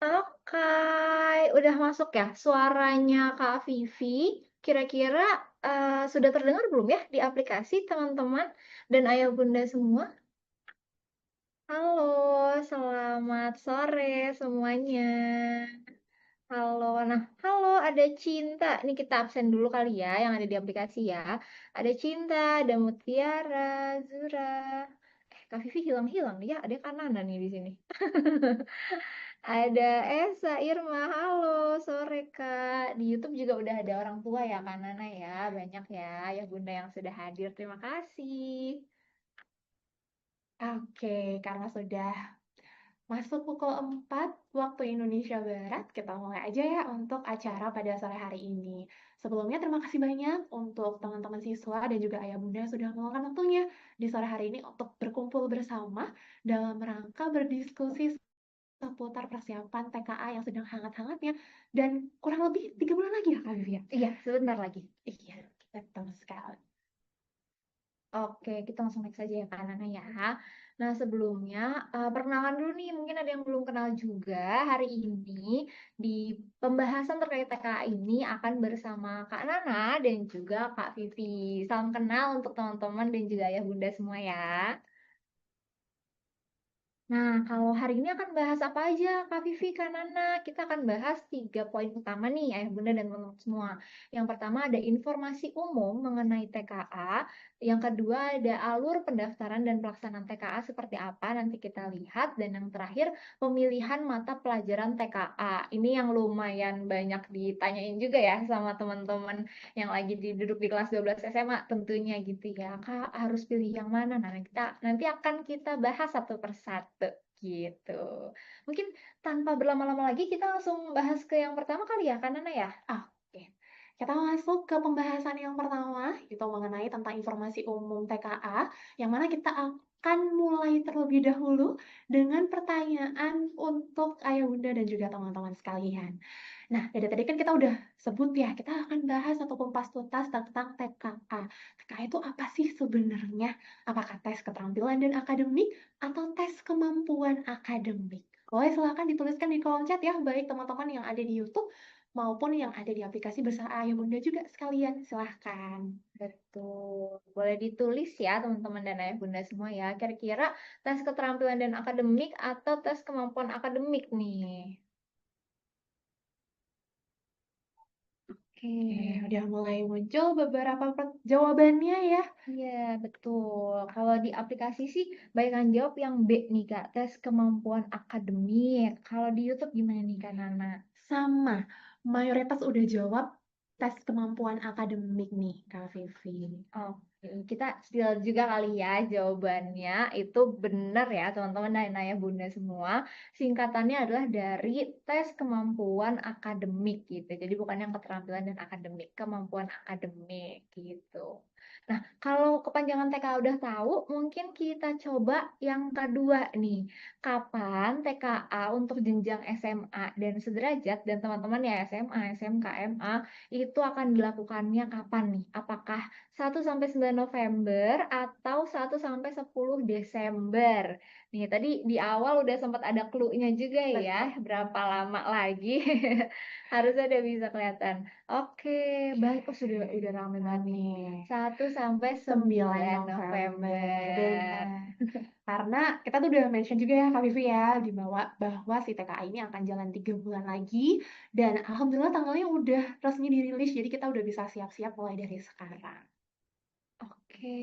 Oke, udah masuk ya suaranya Kak Vivi? Kira-kira, sudah terdengar belum ya di aplikasi teman-teman dan ayah bunda semua? Halo, selamat sore semuanya. Halo, nah halo ada Cinta, ini kita absen dulu kali ya yang ada di aplikasi ya. Ada Cinta, ada Mutiara, Zura. Kak Vivi hilang-hilang nih ya, ada Kanana nih di sini. Ada Esa, Irma, halo sore Kak. Di YouTube juga udah ada orang tua ya Kak Nana ya, banyak ya bunda yang sudah hadir. Terima kasih. Oke, karena sudah masuk pukul 4 waktu Indonesia Barat, kita mulai aja ya untuk acara pada sore hari ini. Sebelumnya terima kasih banyak untuk teman-teman siswa dan juga ayah bunda yang sudah meluangkan waktunya di sore hari ini untuk berkumpul bersama dalam rangka berdiskusi seputar persiapan TKA yang sedang hangat-hangatnya dan kurang lebih 3 bulan lagi ya Kak Vivi ya? Iya, sebentar lagi. Iya, betul sekali. Oke, kita langsung next saja ya Kak Nana ya. Nah sebelumnya, perkenalan dulu nih, mungkin ada yang belum kenal juga. Hari ini di pembahasan terkait TKA ini akan bersama Kak Nana dan juga Kak Vivi. Salam kenal untuk teman-teman dan juga ayah bunda semua ya. Nah, kalau hari ini akan bahas apa aja, Kak Vivi, Kak Nana? Kita akan bahas 3 poin utama nih, Ayah Bunda dan teman-teman semua. Yang pertama ada informasi umum mengenai TKA. Yang kedua ada alur pendaftaran dan pelaksanaan TKA seperti apa, nanti kita lihat. Dan yang terakhir, pemilihan mata pelajaran TKA. Ini yang lumayan banyak ditanyain juga ya sama teman-teman yang lagi duduk di kelas 12 SMA tentunya gitu ya. Kak, harus pilih yang mana? Nah, nanti akan kita bahas satu persatu gitu. Mungkin tanpa berlama-lama lagi kita langsung bahas ke yang pertama kali ya, kan Nana ya? Oke, kita masuk ke pembahasan yang pertama, itu mengenai tentang informasi umum TKA, yang mana kita akan mulai terlebih dahulu dengan pertanyaan untuk ayah bunda dan juga teman-teman sekalian. Nah, dari tadi kan kita udah sebut ya, kita akan bahas atau kupas tuntas tentang TKA. TKA itu apa sih sebenarnya? Apakah tes keterampilan dan akademik atau tes kemampuan akademik? Boleh silahkan dituliskan di kolom chat ya, baik teman-teman yang ada di YouTube maupun yang ada di aplikasi bersama ayah bunda juga sekalian. Silahkan. Betul. Boleh ditulis ya teman-teman dan ayah bunda semua ya. Kira-kira tes keterampilan dan akademik atau tes kemampuan akademik nih? Oke. Oke, udah mulai muncul beberapa jawabannya ya. Iya, betul. Kalau di aplikasi sih banyak yang jawab yang B nih, Kak. Tes kemampuan akademik. Kalau di YouTube gimana nih, Kak Nana? Sama, mayoritas udah jawab tes kemampuan akademik nih, Kak Vivi. Oke, kita spill juga kali ya jawabannya. Itu benar ya, teman-teman dan ayah bunda semua. Singkatannya adalah dari tes kemampuan akademik gitu. Jadi bukan yang keterampilan dan akademik, kemampuan akademik gitu. Nah, kalau kepanjangan TKA udah tahu, mungkin kita coba yang kedua nih. Kapan TKA untuk jenjang SMA dan sederajat dan teman-teman ya SMA, SMK, MA itu akan dilakukannya kapan nih? Apakah 1 sampai 9 November atau 1 sampai 10 Desember? Nih, tadi di awal udah sempat ada clue-nya juga ya, Betul. berapa lama lagi. Harusnya udah bisa kelihatan. Oke, baik. Oh, udah rame banget nih. Nih, 9 November, November. benar. Karena kita tuh udah mention juga ya Kak Vivi ya, di bawah bahwa si TKA ini akan jalan 3 bulan lagi, dan alhamdulillah tanggalnya udah resmi dirilis, jadi kita udah bisa siap-siap mulai dari sekarang. Oke.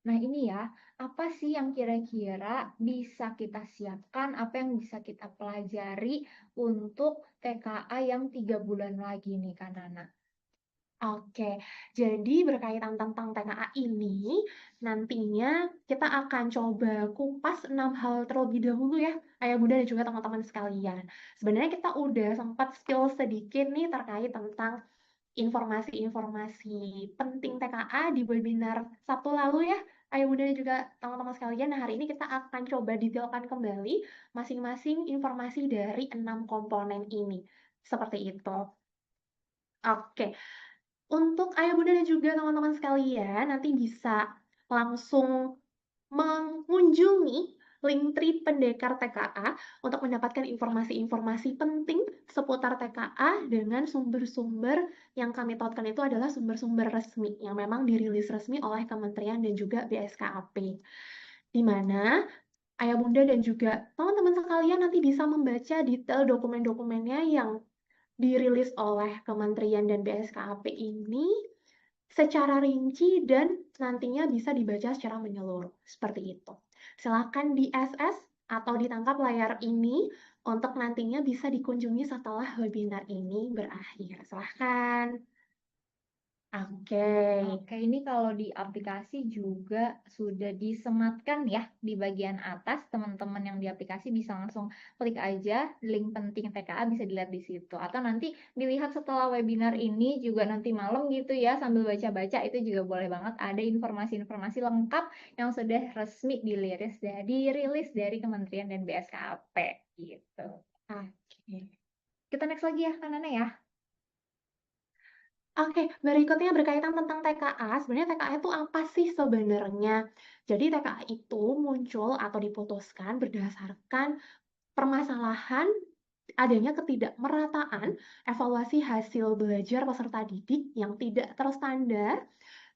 Nah, ini ya, apa sih yang kira-kira bisa kita siapkan, apa yang bisa kita pelajari untuk TKA yang 3 bulan lagi nih, Kak Nana? Oke, jadi berkaitan tentang TKA ini, nantinya kita akan coba kupas 6 hal terlebih dahulu ya, Ayah Bunda dan juga teman-teman sekalian. Sebenarnya kita udah sempat spill sedikit nih terkait tentang informasi-informasi penting TKA di webinar Sabtu lalu ya, Ayah Bunda dan juga teman-teman sekalian. Nah, hari ini kita akan coba detailkan kembali masing-masing informasi dari 6 komponen ini. Seperti itu. Oke, untuk ayah bunda dan juga teman-teman sekalian, nanti bisa langsung mengunjungi Linktree Pendekar TKA untuk mendapatkan informasi-informasi penting seputar TKA dengan sumber-sumber yang kami tautkan itu adalah sumber-sumber resmi yang memang dirilis resmi oleh Kementerian dan juga BSKAP. Di mana Ayah Bunda dan juga teman-teman sekalian nanti bisa membaca detail dokumen-dokumennya yang dirilis oleh Kementerian dan BSKAP ini secara rinci dan nantinya bisa dibaca secara menyeluruh. Seperti itu. Silakan di SS atau ditangkap layar ini untuk nantinya bisa dikunjungi setelah webinar ini berakhir. Silahkan. Oke. Oke, ini kalau di aplikasi juga sudah disematkan ya di bagian atas. Teman-teman yang di aplikasi bisa langsung klik aja link penting TKA, bisa dilihat di situ. Atau nanti dilihat setelah webinar ini juga nanti malam gitu ya, sambil baca-baca itu juga boleh banget. Ada informasi-informasi lengkap yang sudah resmi dirilis dari Kementerian dan BSKP gitu. Oke. Kita next lagi ya, Kak Nana ya. Oke, berikutnya berkaitan tentang TKA. Sebenarnya TKA itu apa sih sebenarnya? Jadi TKA itu muncul atau diputuskan berdasarkan permasalahan adanya ketidakmerataan evaluasi hasil belajar peserta didik yang tidak terstandar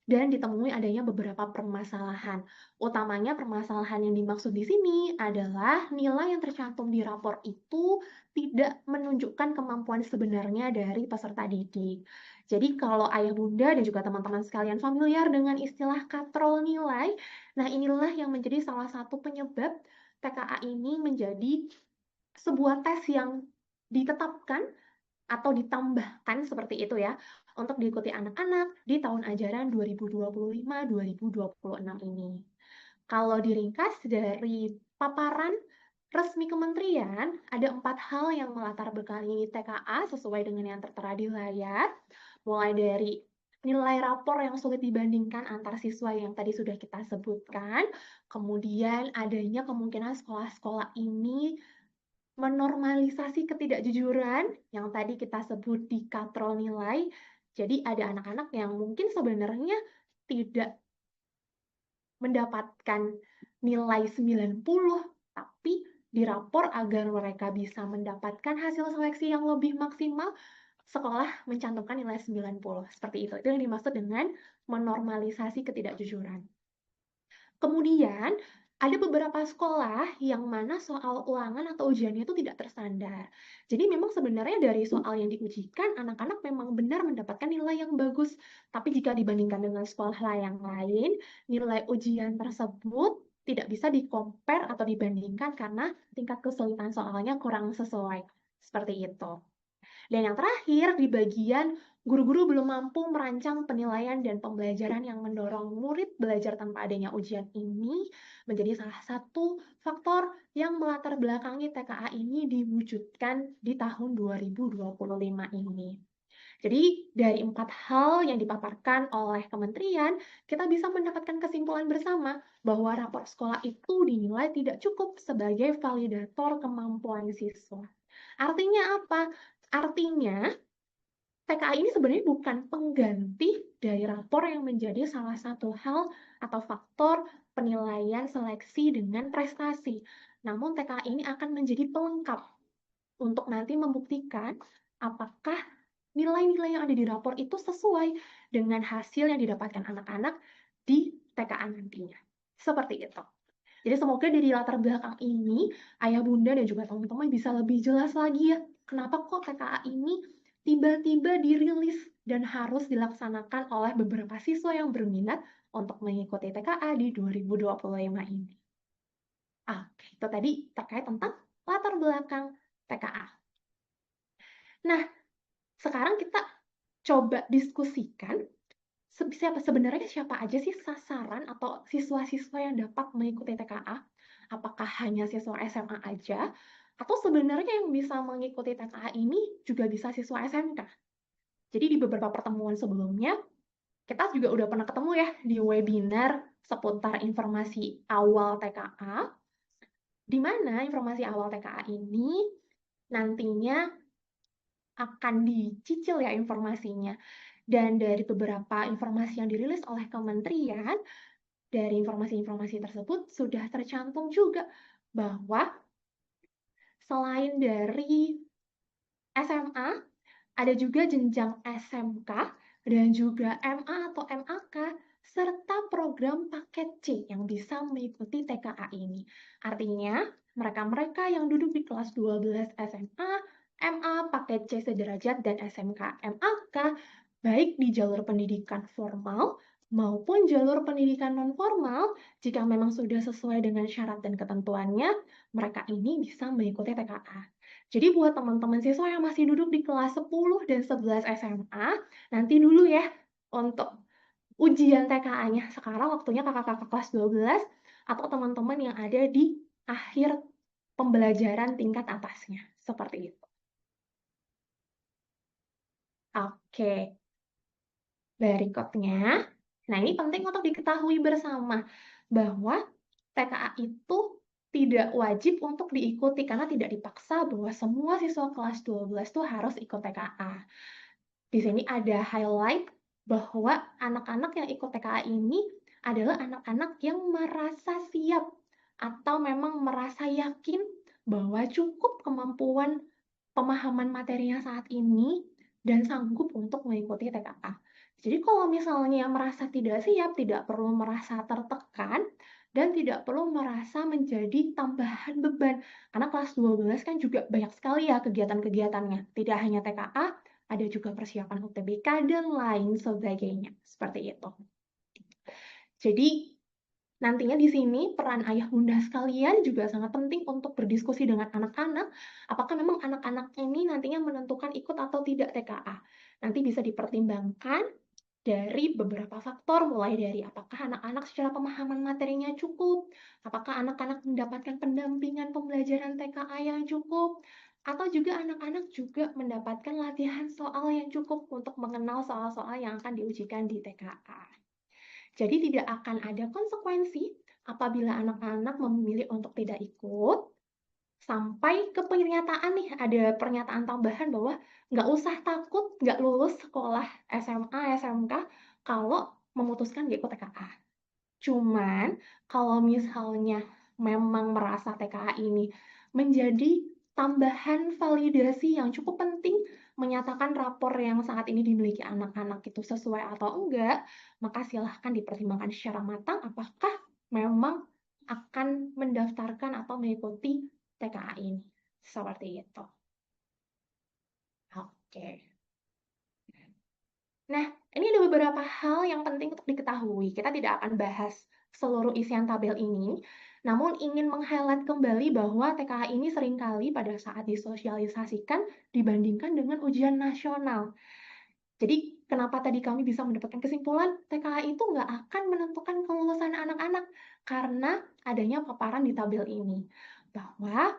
dan ditemui adanya beberapa permasalahan. Utamanya permasalahan yang dimaksud di sini adalah nilai yang tercantum di rapor itu tidak menunjukkan kemampuan sebenarnya dari peserta didik. Jadi kalau ayah bunda dan juga teman-teman sekalian familiar dengan istilah katrol nilai, nah inilah yang menjadi salah satu penyebab TKA ini menjadi sebuah tes yang ditetapkan atau ditambahkan seperti itu ya untuk diikuti anak-anak di tahun ajaran 2025-2026 ini. Kalau diringkas dari paparan resmi kementerian, ada 4 hal yang melatar belakangi TKA sesuai dengan yang tertera di layar, mulai dari nilai rapor yang sulit dibandingkan antar siswa yang tadi sudah kita sebutkan, kemudian adanya kemungkinan sekolah-sekolah ini menormalisasi ketidakjujuran yang tadi kita sebut di katrol nilai. Jadi ada anak-anak yang mungkin sebenarnya tidak mendapatkan nilai 90, tapi dirapor agar mereka bisa mendapatkan hasil seleksi yang lebih maksimal, sekolah mencantumkan nilai 90. Seperti itu. Itu yang dimaksud dengan menormalisasi ketidakjujuran. Kemudian, ada beberapa sekolah yang mana soal ulangan atau ujiannya itu tidak terstandar. Jadi memang sebenarnya dari soal yang diujikan, anak-anak memang benar mendapatkan nilai yang bagus. Tapi jika dibandingkan dengan sekolah yang lain, nilai ujian tersebut tidak bisa di-compare atau dibandingkan karena tingkat kesulitan soalnya kurang sesuai. Seperti itu. Dan yang terakhir, di bagian guru-guru belum mampu merancang penilaian dan pembelajaran yang mendorong murid belajar tanpa adanya ujian ini menjadi salah satu faktor yang melatar belakangi TKA ini diwujudkan di tahun 2025 ini. Jadi dari 4 hal yang dipaparkan oleh kementerian, kita bisa mendapatkan kesimpulan bersama bahwa rapor sekolah itu dinilai tidak cukup sebagai validator kemampuan siswa. Artinya apa? Artinya, TKA ini sebenarnya bukan pengganti dari rapor yang menjadi salah satu hal atau faktor penilaian seleksi dengan prestasi. Namun TKA ini akan menjadi pelengkap untuk nanti membuktikan apakah nilai-nilai yang ada di rapor itu sesuai dengan hasil yang didapatkan anak-anak di TKA nantinya. Seperti itu. Jadi semoga dari latar belakang ini, ayah bunda dan juga teman-teman bisa lebih jelas lagi ya, kenapa kok TKA ini tiba-tiba dirilis dan harus dilaksanakan oleh beberapa siswa yang berminat untuk mengikuti TKA di 2025 ini. Oke, itu tadi terkait tentang latar belakang TKA. Nah, sekarang kita coba diskusikan sebenarnya siapa aja sih sasaran atau siswa-siswa yang dapat mengikuti TKA? Apakah hanya siswa SMA aja? Atau sebenarnya yang bisa mengikuti TKA ini juga bisa siswa SMK? Jadi di beberapa pertemuan sebelumnya, kita juga udah pernah ketemu ya di webinar seputar informasi awal TKA, di mana informasi awal TKA ini nantinya akan dicicil ya informasinya. Dan dari beberapa informasi yang dirilis oleh kementerian, dari informasi-informasi tersebut sudah tercantum juga bahwa selain dari SMA, ada juga jenjang SMK dan juga MA atau MAK, serta program paket C yang bisa mengikuti TKA ini. Artinya, mereka-mereka yang duduk di kelas 12 SMA, MA, paket C sederajat, dan SMK MAK, baik di jalur pendidikan formal maupun jalur pendidikan non-formal, jika memang sudah sesuai dengan syarat dan ketentuannya, mereka ini bisa mengikuti TKA. Jadi buat teman-teman siswa yang masih duduk di kelas 10 dan 11 SMA, nanti dulu ya untuk ujian TKA-nya. Sekarang waktunya kakak-kakak kelas 12 atau teman-teman yang ada di akhir pembelajaran tingkat atasnya. Seperti itu. Oke, berikutnya. Nah, ini penting untuk diketahui bersama bahwa TKA itu tidak wajib untuk diikuti karena tidak dipaksa bahwa semua siswa kelas 12 tuh harus ikut TKA. Di sini ada highlight bahwa anak-anak yang ikut TKA ini adalah anak-anak yang merasa siap atau memang merasa yakin bahwa cukup kemampuan pemahaman materinya saat ini dan sanggup untuk mengikuti TKA. Jadi kalau misalnya merasa tidak siap, tidak perlu merasa tertekan dan tidak perlu merasa menjadi tambahan beban. Karena kelas 12 kan juga banyak sekali ya kegiatan-kegiatannya. Tidak hanya TKA, ada juga persiapan UTBK dan lain sebagainya. Seperti itu. Jadi nantinya di sini peran ayah bunda sekalian juga sangat penting untuk berdiskusi dengan anak-anak. Apakah memang anak-anak ini nantinya menentukan ikut atau tidak TKA? Nanti bisa dipertimbangkan dari beberapa faktor, mulai dari apakah anak-anak secara pemahaman materinya cukup, apakah anak-anak mendapatkan pendampingan pembelajaran TKA yang cukup, atau juga anak-anak juga mendapatkan latihan soal yang cukup untuk mengenal soal-soal yang akan diujikan di TKA. Jadi tidak akan ada konsekuensi apabila anak-anak memilih untuk tidak ikut, sampai ke pernyataan nih, ada pernyataan tambahan bahwa nggak usah takut nggak lulus sekolah SMA, SMK kalau memutuskan nggak ikut TKA. Cuman kalau misalnya memang merasa TKA ini menjadi tambahan validasi yang cukup penting menyatakan rapor yang saat ini dimiliki anak-anak itu sesuai atau enggak, maka silahkan dipertimbangkan secara matang apakah memang akan mendaftarkan atau mengikuti TKA ini. Seperti itu. Oke. Nah, ini ada beberapa hal yang penting untuk diketahui. Kita tidak akan bahas seluruh isian tabel ini, namun ingin meng-highlight kembali bahwa TKA ini seringkali pada saat disosialisasikan dibandingkan dengan ujian nasional. Jadi, kenapa tadi kami bisa mendapatkan kesimpulan TKA itu nggak akan menentukan kelulusan anak-anak karena adanya paparan di tabel ini. Bahwa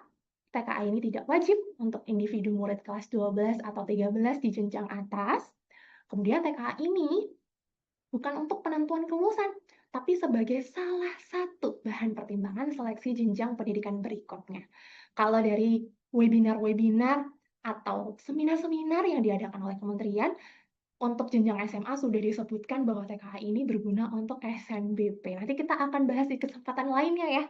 TKA ini tidak wajib untuk individu murid kelas 12 atau 13 di jenjang atas. Kemudian TKA ini bukan untuk penentuan kelulusan, tapi sebagai salah satu bahan pertimbangan seleksi jenjang pendidikan berikutnya. Kalau dari webinar-webinar atau seminar-seminar yang diadakan oleh kementerian, untuk jenjang SMA sudah disebutkan bahwa TKA ini berguna untuk SNBP. Nanti kita akan bahas di kesempatan lainnya ya,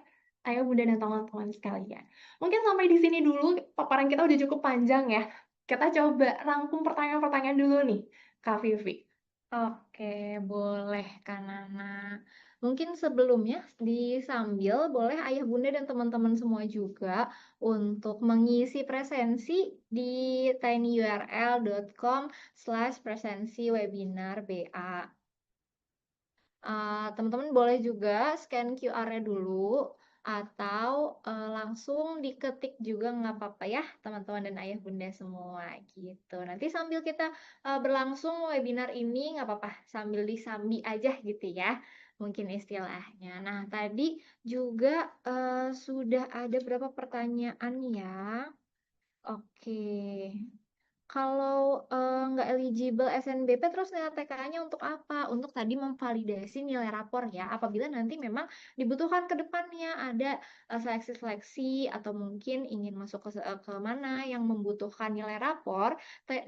Ayo Bunda dan teman-teman sekalian. Mungkin sampai di sini dulu, paparan kita udah cukup panjang ya. Kita coba rangkum pertanyaan-pertanyaan dulu nih, Kak Vivi. Oke, boleh Kak Nana. Mungkin sebelumnya disambil boleh ayah bunda dan teman-teman semua juga untuk mengisi presensi di tinyurl.com/presensi webinar BA. Teman-teman boleh juga scan QR-nya dulu atau langsung diketik juga nggak apa-apa ya teman-teman dan ayah bunda semua gitu. Nanti sambil kita berlangsung webinar ini nggak apa-apa sambil disambi aja gitu ya mungkin istilahnya. Nah tadi juga sudah ada berapa pertanyaan ya? Oke. Kalau nggak eligible SNBP, terus nilai TKA-nya untuk apa? Untuk tadi memvalidasi nilai rapor ya. Apabila nanti memang dibutuhkan ke depannya ada seleksi-seleksi atau mungkin ingin masuk ke mana yang membutuhkan nilai rapor,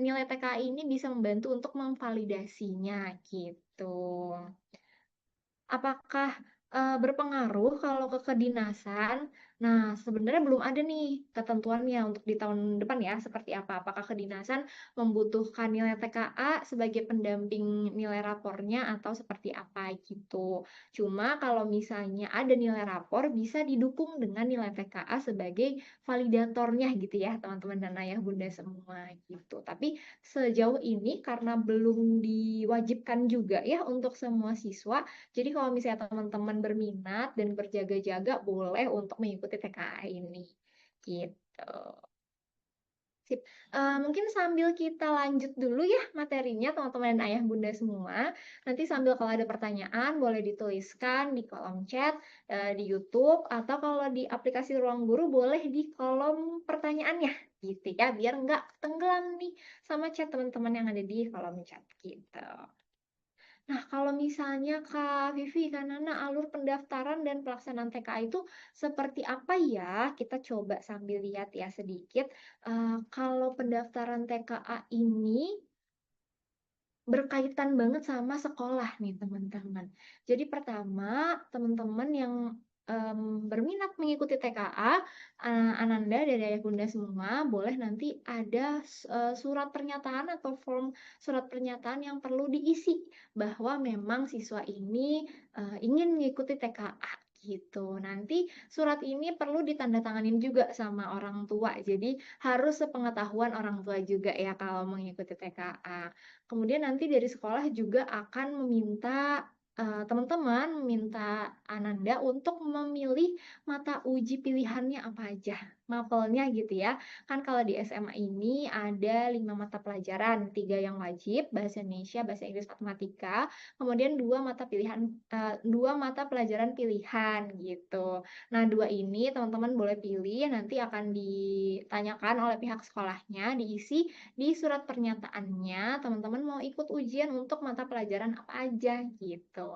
nilai TKA ini bisa membantu untuk memvalidasinya gitu. Apakah berpengaruh kalau ke kedinasan? Nah, sebenarnya belum ada nih ketentuannya untuk di tahun depan ya, seperti apa. Apakah kedinasan membutuhkan nilai TKA sebagai pendamping nilai rapornya atau seperti apa gitu. Cuma kalau misalnya ada nilai rapor, bisa didukung dengan nilai TKA sebagai validatornya gitu ya, teman-teman dan ayah bunda semua gitu. Tapi sejauh ini karena belum diwajibkan juga ya untuk semua siswa, jadi kalau misalnya teman-teman berminat dan berjaga-jaga, boleh untuk mengikuti TKA ini. Gitu. Sip. Mungkin sambil kita lanjut dulu ya materinya teman-teman dan ayah bunda semua. Nanti sambil kalau ada pertanyaan boleh dituliskan di kolom chat di YouTube atau kalau di aplikasi Ruang Guru boleh di kolom pertanyaannya gitu ya biar nggak tenggelam nih sama chat teman-teman yang ada di kolom chat gitu. Nah, kalau misalnya Kak Vivi, Kak Nana, alur pendaftaran dan pelaksanaan TKA itu seperti apa ya? Kita coba sambil lihat ya sedikit. Kalau pendaftaran TKA ini berkaitan banget sama sekolah nih teman-teman. Jadi pertama teman-teman yang berminat mengikuti TKA, Ananda dan Ayah Bunda semua boleh nanti ada surat pernyataan atau form surat pernyataan yang perlu diisi bahwa memang siswa ini ingin mengikuti TKA gitu. Nanti surat ini perlu ditandatanganin juga sama orang tua. Jadi harus sepengetahuan orang tua juga ya kalau mengikuti TKA. Kemudian nanti dari sekolah juga akan meminta teman-teman meminta Ananda untuk memilih mata uji pilihannya apa aja, mapelnya gitu ya. Kan kalau di SMA ini ada 5 mata pelajaran, 3 yang wajib, bahasa Indonesia, bahasa Inggris, matematika, kemudian 2 mata pelajaran pilihan gitu. Nah, 2 ini teman-teman boleh pilih, nanti akan ditanyakan oleh pihak sekolahnya, diisi di surat pernyataannya teman-teman mau ikut ujian untuk mata pelajaran apa aja gitu.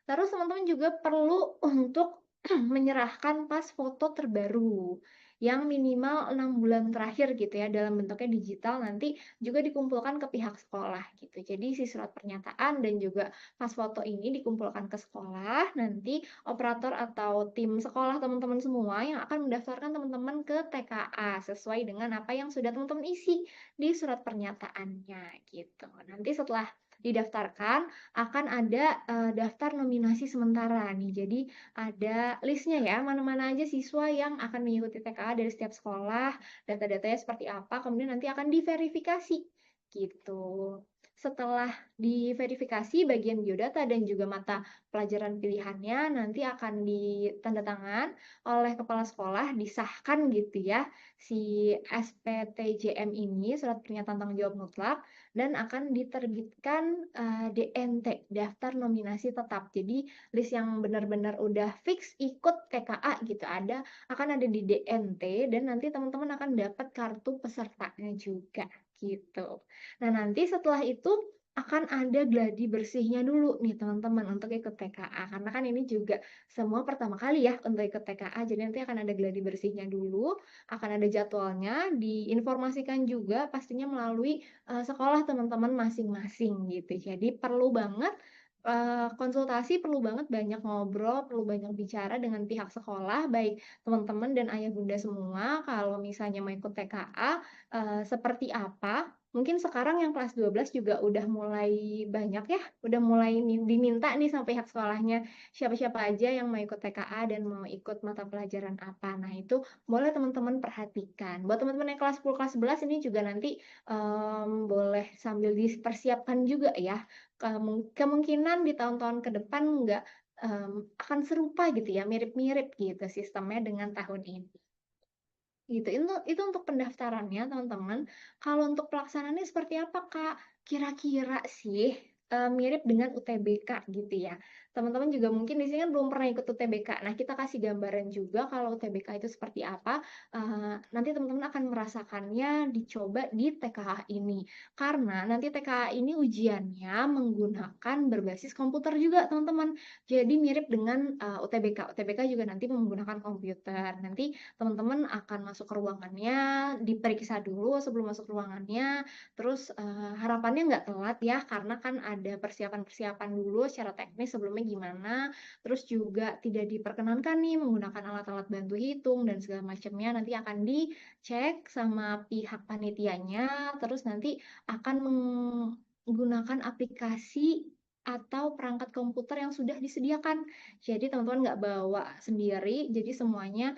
Terus teman-teman juga perlu untuk menyerahkan pas foto terbaru yang minimal 6 bulan terakhir gitu ya dalam bentuknya digital nanti juga dikumpulkan ke pihak sekolah gitu. Jadi si surat pernyataan dan juga pas foto ini dikumpulkan ke sekolah, nanti operator atau tim sekolah teman-teman semua yang akan mendaftarkan teman-teman ke TKA sesuai dengan apa yang sudah teman-teman isi di surat pernyataannya gitu. Nanti setelah didaftarkan akan ada daftar nominasi sementara nih. Jadi ada listnya ya, mana-mana aja siswa yang akan mengikuti TKA dari setiap sekolah, data-datanya seperti apa, kemudian nanti akan diverifikasi gitu. Setelah diverifikasi bagian biodata dan juga mata pelajaran pilihannya nanti akan ditandatangan oleh kepala sekolah, disahkan gitu ya si SPTJM ini, surat pernyataan tanggung jawab mutlak, dan akan diterbitkan DNT, daftar nominasi tetap. Jadi list yang benar-benar udah fix ikut TKA gitu akan ada di DNT dan nanti teman-teman akan dapat kartu pesertanya juga gitu. Nah, nanti setelah itu akan ada gladi bersihnya dulu nih teman-teman untuk ikut TKA. Karena kan ini juga semua pertama kali ya untuk ikut TKA. Jadi nanti akan ada gladi bersihnya dulu, akan ada jadwalnya, diinformasikan juga pastinya melalui sekolah teman-teman masing-masing gitu. Jadi perlu banget konsultasi, perlu banget banyak ngobrol, perlu banyak bicara dengan pihak sekolah, baik teman-teman dan ayah bunda semua. Kalau misalnya mau ikut TKA, seperti apa? Mungkin sekarang yang kelas 12 juga udah mulai banyak ya, udah mulai diminta nih sama pihak sekolahnya siapa-siapa aja yang mau ikut TKA dan mau ikut mata pelajaran apa. Nah, itu boleh teman-teman perhatikan. Buat teman-teman yang kelas 10, kelas 11 ini juga nanti boleh sambil dipersiapkan juga ya. Kemungkinan di tahun-tahun ke depan nggak akan serupa gitu ya, mirip-mirip gitu sistemnya dengan tahun ini. Gitu. Itu untuk pendaftarannya, teman-teman. Kalau untuk pelaksanaannya seperti apa, Kak? Kira-kira sih mirip dengan UTBK gitu ya. Teman-teman juga mungkin di sini kan belum pernah ikut UTBK. Nah, kita kasih gambaran juga kalau UTBK itu seperti apa. Nanti teman-teman akan merasakannya dicoba di TKA ini. Karena nanti TKA ini ujiannya menggunakan berbasis komputer juga, teman-teman. Jadi mirip dengan UTBK. UTBK juga nanti menggunakan komputer. Nanti teman-teman akan masuk ke ruangannya, diperiksa dulu sebelum masuk ruangannya, terus harapannya nggak telat ya, karena kan ada persiapan-persiapan dulu secara teknis sebelumnya gimana, terus juga tidak diperkenankan nih menggunakan alat-alat bantu hitung dan segala macamnya, nanti akan dicek sama pihak panitianya, terus nanti akan menggunakan aplikasi atau perangkat komputer yang sudah disediakan. Jadi teman-teman nggak bawa sendiri, jadi semuanya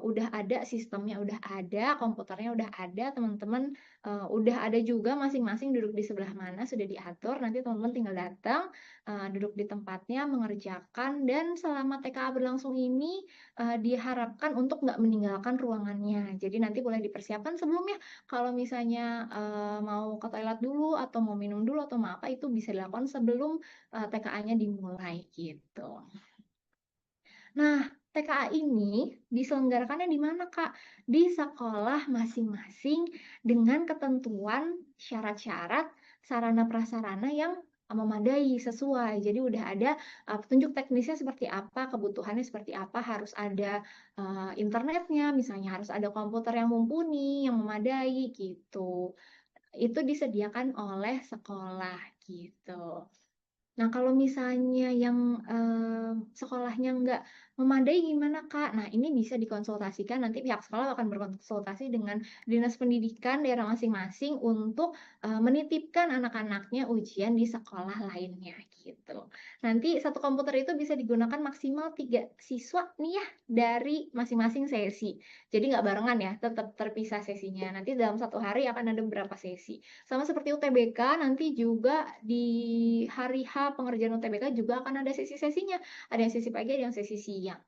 udah ada, sistemnya udah ada, komputernya udah ada, teman-teman udah ada juga masing-masing duduk di sebelah mana sudah diatur. Nanti teman-teman tinggal datang, duduk di tempatnya, mengerjakan, dan selama TKA berlangsung ini diharapkan untuk nggak meninggalkan ruangannya. Jadi nanti boleh dipersiapkan sebelumnya. Kalau misalnya mau ke toilet dulu atau mau minum dulu atau mau apa itu bisa dilakukan sebelum TKA-nya dimulai gitu. Nah, TKA ini diselenggarakannya di mana, Kak? Di sekolah masing-masing dengan ketentuan syarat-syarat sarana prasarana yang memadai sesuai. Jadi udah ada petunjuk teknisnya seperti apa, kebutuhannya seperti apa, harus ada internetnya, misalnya harus ada komputer yang mumpuni, yang memadai gitu. Itu disediakan oleh sekolah gitu. Nah, kalau misalnya yang sekolahnya nggak memadai gimana, Kak? Nah, ini bisa dikonsultasikan, nanti pihak sekolah akan berkonsultasi dengan Dinas Pendidikan daerah masing-masing untuk menitipkan anak-anaknya ujian di sekolah lainnya gitu. Nanti satu komputer itu bisa digunakan maksimal 3 siswa nih ya dari masing-masing sesi. Jadi nggak barengan ya, tetap terpisah sesinya. Nanti dalam satu hari akan ada beberapa sesi. Sama seperti UTBK, nanti juga di hari H pengerjaan UTBK juga akan ada sesi-sesinya. Ada yang sesi pagi, ada yang sesi siang.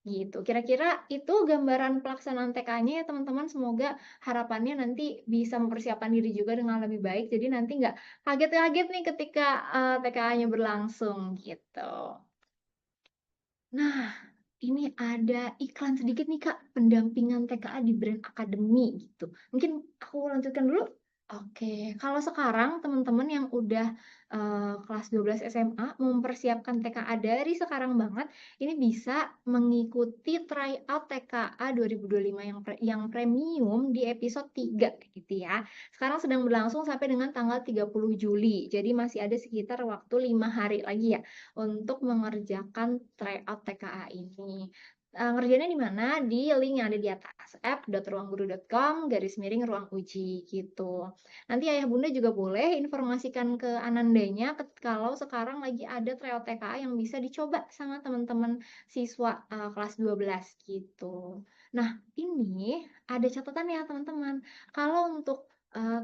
Gitu. Kira-kira itu gambaran pelaksanaan TK-nya ya teman-teman. Semoga harapannya nanti bisa mempersiapkan diri juga dengan lebih baik. Jadi nanti nggak kaget-kaget nih ketika TKA-nya berlangsung gitu. Nah, ini ada iklan sedikit nih Kak, pendampingan TKA di Brand Academy gitu. Mungkin aku lanjutkan dulu. Oke, kalau sekarang teman-teman yang udah kelas 12 SMA mempersiapkan TKA dari sekarang banget, ini bisa mengikuti tryout TKA 2025 yang premium di episode 3 gitu ya. Sekarang sedang berlangsung sampai dengan tanggal 30 Juli. Jadi masih ada sekitar waktu 5 hari lagi ya untuk mengerjakan tryout TKA ini. Ngerjainnya di mana? Di link yang ada di atas app.ruangguru.com/ruang uji gitu. Nanti ayah bunda juga boleh informasikan ke Anandanya kalau sekarang lagi ada tryout TKA yang bisa dicoba sama teman-teman siswa kelas 12 gitu. Nah, ini ada catatan ya teman-teman. Kalau untuk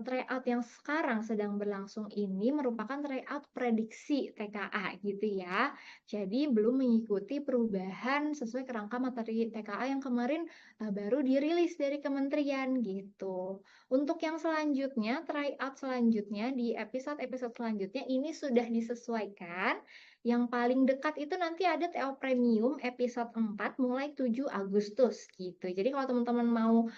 tryout yang sekarang sedang berlangsung ini merupakan tryout prediksi TKA gitu ya. Jadi belum mengikuti perubahan sesuai kerangka materi TKA yang kemarin baru dirilis dari kementerian gitu. Untuk yang selanjutnya, tryout selanjutnya di episode-episode selanjutnya ini sudah disesuaikan. Yang paling dekat itu nanti ada TO Premium episode 4 mulai 7 Agustus gitu. Jadi kalau teman-teman mau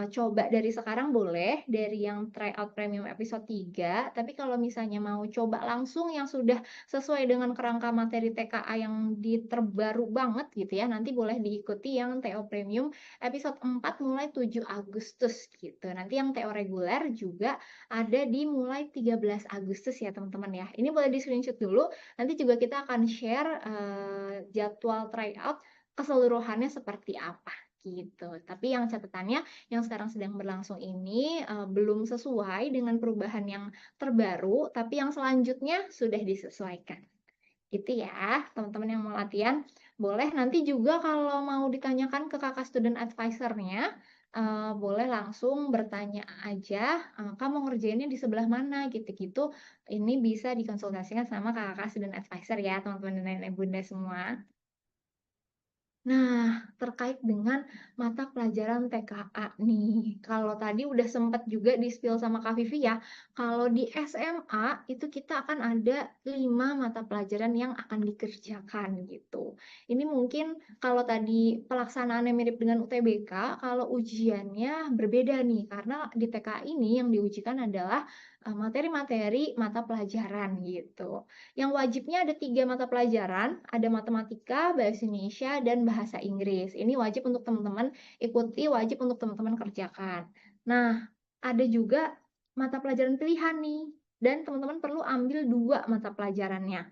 coba dari sekarang boleh, dari yang tryout Premium episode 3. Tapi kalau misalnya mau coba langsung yang sudah sesuai dengan kerangka materi TKA yang terbaru banget gitu ya, nanti boleh diikuti yang TO Premium episode 4 mulai 7 Agustus gitu. Nanti yang TO reguler juga ada di mulai 13 Agustus ya teman-teman ya. Ini boleh di screenshot dulu, nanti juga kita akan share jadwal tryout keseluruhannya seperti apa gitu. Tapi yang catatannya yang sekarang sedang berlangsung ini belum sesuai dengan perubahan yang terbaru, tapi yang selanjutnya sudah disesuaikan. Gitu ya, teman-teman yang mau latihan. Boleh nanti juga kalau mau ditanyakan ke kakak student advisor-nya, boleh langsung bertanya aja, kamu ngerjainnya di sebelah mana gitu-gitu. Ini bisa dikonsultasikan sama kakak student advisor ya, teman-teman dan nenek bunda semua. Nah, terkait dengan mata pelajaran TKA nih. Kalau tadi udah sempat juga di-spill sama Kak Vivi ya, kalau di SMA itu kita akan ada 5 mata pelajaran yang akan dikerjakan gitu. Ini mungkin kalau tadi pelaksanaannya mirip dengan UTBK, kalau ujiannya berbeda nih, karena di TKA ini yang diujikan adalah materi-materi mata pelajaran gitu. Yang wajibnya ada 3 mata pelajaran, ada matematika, bahasa Indonesia, dan bahasa Inggris. Ini wajib untuk teman-teman ikuti, wajib untuk teman-teman kerjakan. Nah, ada juga mata pelajaran pilihan nih. dan teman-teman perlu ambil 2 mata pelajarannya.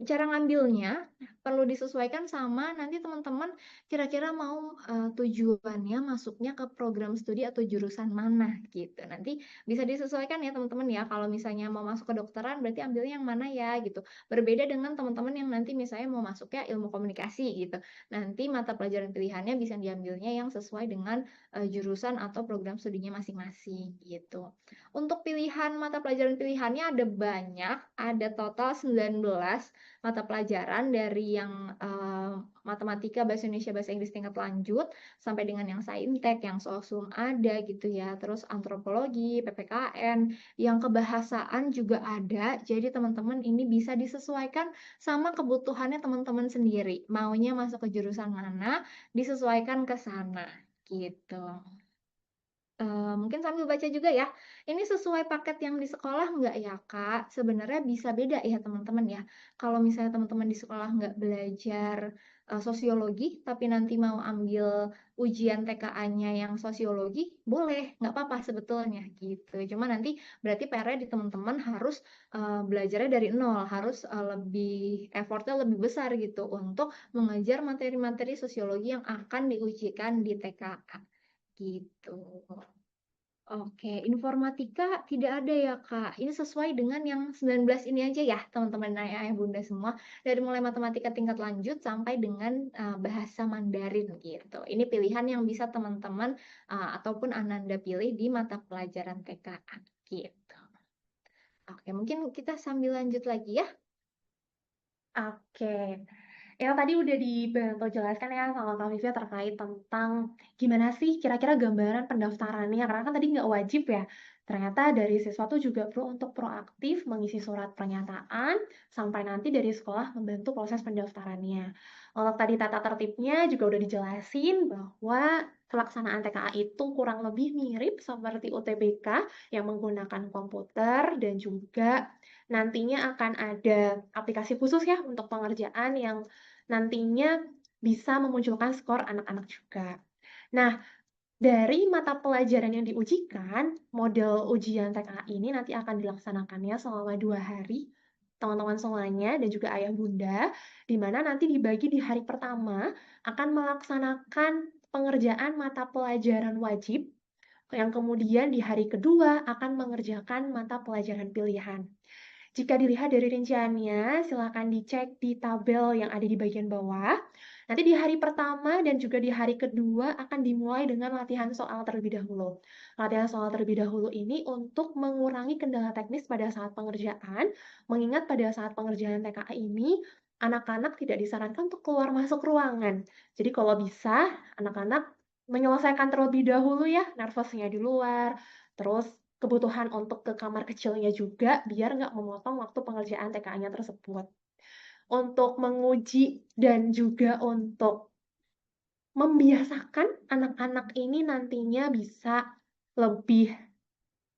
Cara ngambilnya perlu disesuaikan sama nanti teman-teman kira-kira mau, tujuannya masuknya ke program studi atau jurusan mana gitu. Nanti bisa disesuaikan ya teman-teman ya, kalau misalnya mau masuk kedokteran berarti ambilnya yang mana ya gitu. Berbeda dengan teman-teman yang nanti misalnya mau masuknya ilmu komunikasi gitu. Nanti mata pelajaran pilihannya bisa diambilnya yang sesuai dengan, jurusan atau program studinya masing-masing gitu. Untuk pilihan mata pelajaran pilihannya ada banyak, ada total 19 mata pelajaran dari yang matematika, bahasa Indonesia, bahasa Inggris tingkat lanjut, sampai dengan yang saintek, yang sosum ada gitu ya, terus antropologi, PPKN, yang kebahasaan juga ada. Jadi teman-teman ini bisa disesuaikan sama kebutuhannya teman-teman sendiri. Maunya masuk ke jurusan mana, disesuaikan ke sana gitu. Mungkin sambil baca juga ya, ini sesuai paket yang di sekolah nggak ya, Kak? Sebenarnya bisa beda ya, teman-teman ya. Kalau misalnya teman-teman di sekolah nggak belajar, sosiologi, tapi nanti mau ambil ujian TKA-nya yang sosiologi, boleh, nggak apa-apa sebetulnya, gitu. Cuma nanti berarti PR-nya di teman-teman harus, belajarnya dari nol, harus, lebih effort-nya lebih besar gitu, untuk mengejar materi-materi sosiologi yang akan diujikan di TKA, gitu. Oke, informatika tidak ada ya, Kak. Ini sesuai dengan yang 19 ini aja ya, teman-teman ayah bunda semua. Dari mulai matematika tingkat lanjut sampai dengan bahasa Mandarin gitu. Ini pilihan yang bisa teman-teman ataupun Ananda pilih di mata pelajaran TKA gitu. Oke, mungkin kita sambil lanjut lagi ya. Oke. Yang tadi udah dibantu jelaskan ya sama Kak Vivi terkait tentang gimana sih kira-kira gambaran pendaftarannya, karena kan tadi nggak wajib ya. Ternyata dari siswa tuh juga perlu untuk proaktif mengisi surat pernyataan sampai nanti dari sekolah membantu proses pendaftarannya. Untuk tadi tata tertibnya juga udah dijelasin bahwa pelaksanaan TKA itu kurang lebih mirip seperti UTBK yang menggunakan komputer dan juga nantinya akan ada aplikasi khusus ya untuk pengerjaan yang nantinya bisa memunculkan skor anak-anak juga. Nah, dari mata pelajaran yang diujikan, model ujian TKA ini nanti akan dilaksanakannya selama 2 hari, teman-teman semuanya dan juga ayah bunda, di mana nanti dibagi di hari pertama akan melaksanakan pengerjaan mata pelajaran wajib, yang kemudian di hari kedua akan mengerjakan mata pelajaran pilihan. Jika dilihat dari rinciannya, silakan dicek di tabel yang ada di bagian bawah. Nanti di hari pertama dan juga di hari kedua akan dimulai dengan latihan soal terlebih dahulu. Latihan soal terlebih dahulu ini untuk mengurangi kendala teknis pada saat pengerjaan, mengingat pada saat pengerjaan TKA ini, anak-anak tidak disarankan untuk keluar masuk ruangan. Jadi kalau bisa, anak-anak menyelesaikan terlebih dahulu ya, nervousnya di luar, terus kebutuhan untuk ke kamar kecilnya juga biar nggak memotong waktu pengerjaan TKA-nya tersebut. Untuk menguji dan juga untuk membiasakan anak-anak ini nantinya bisa lebih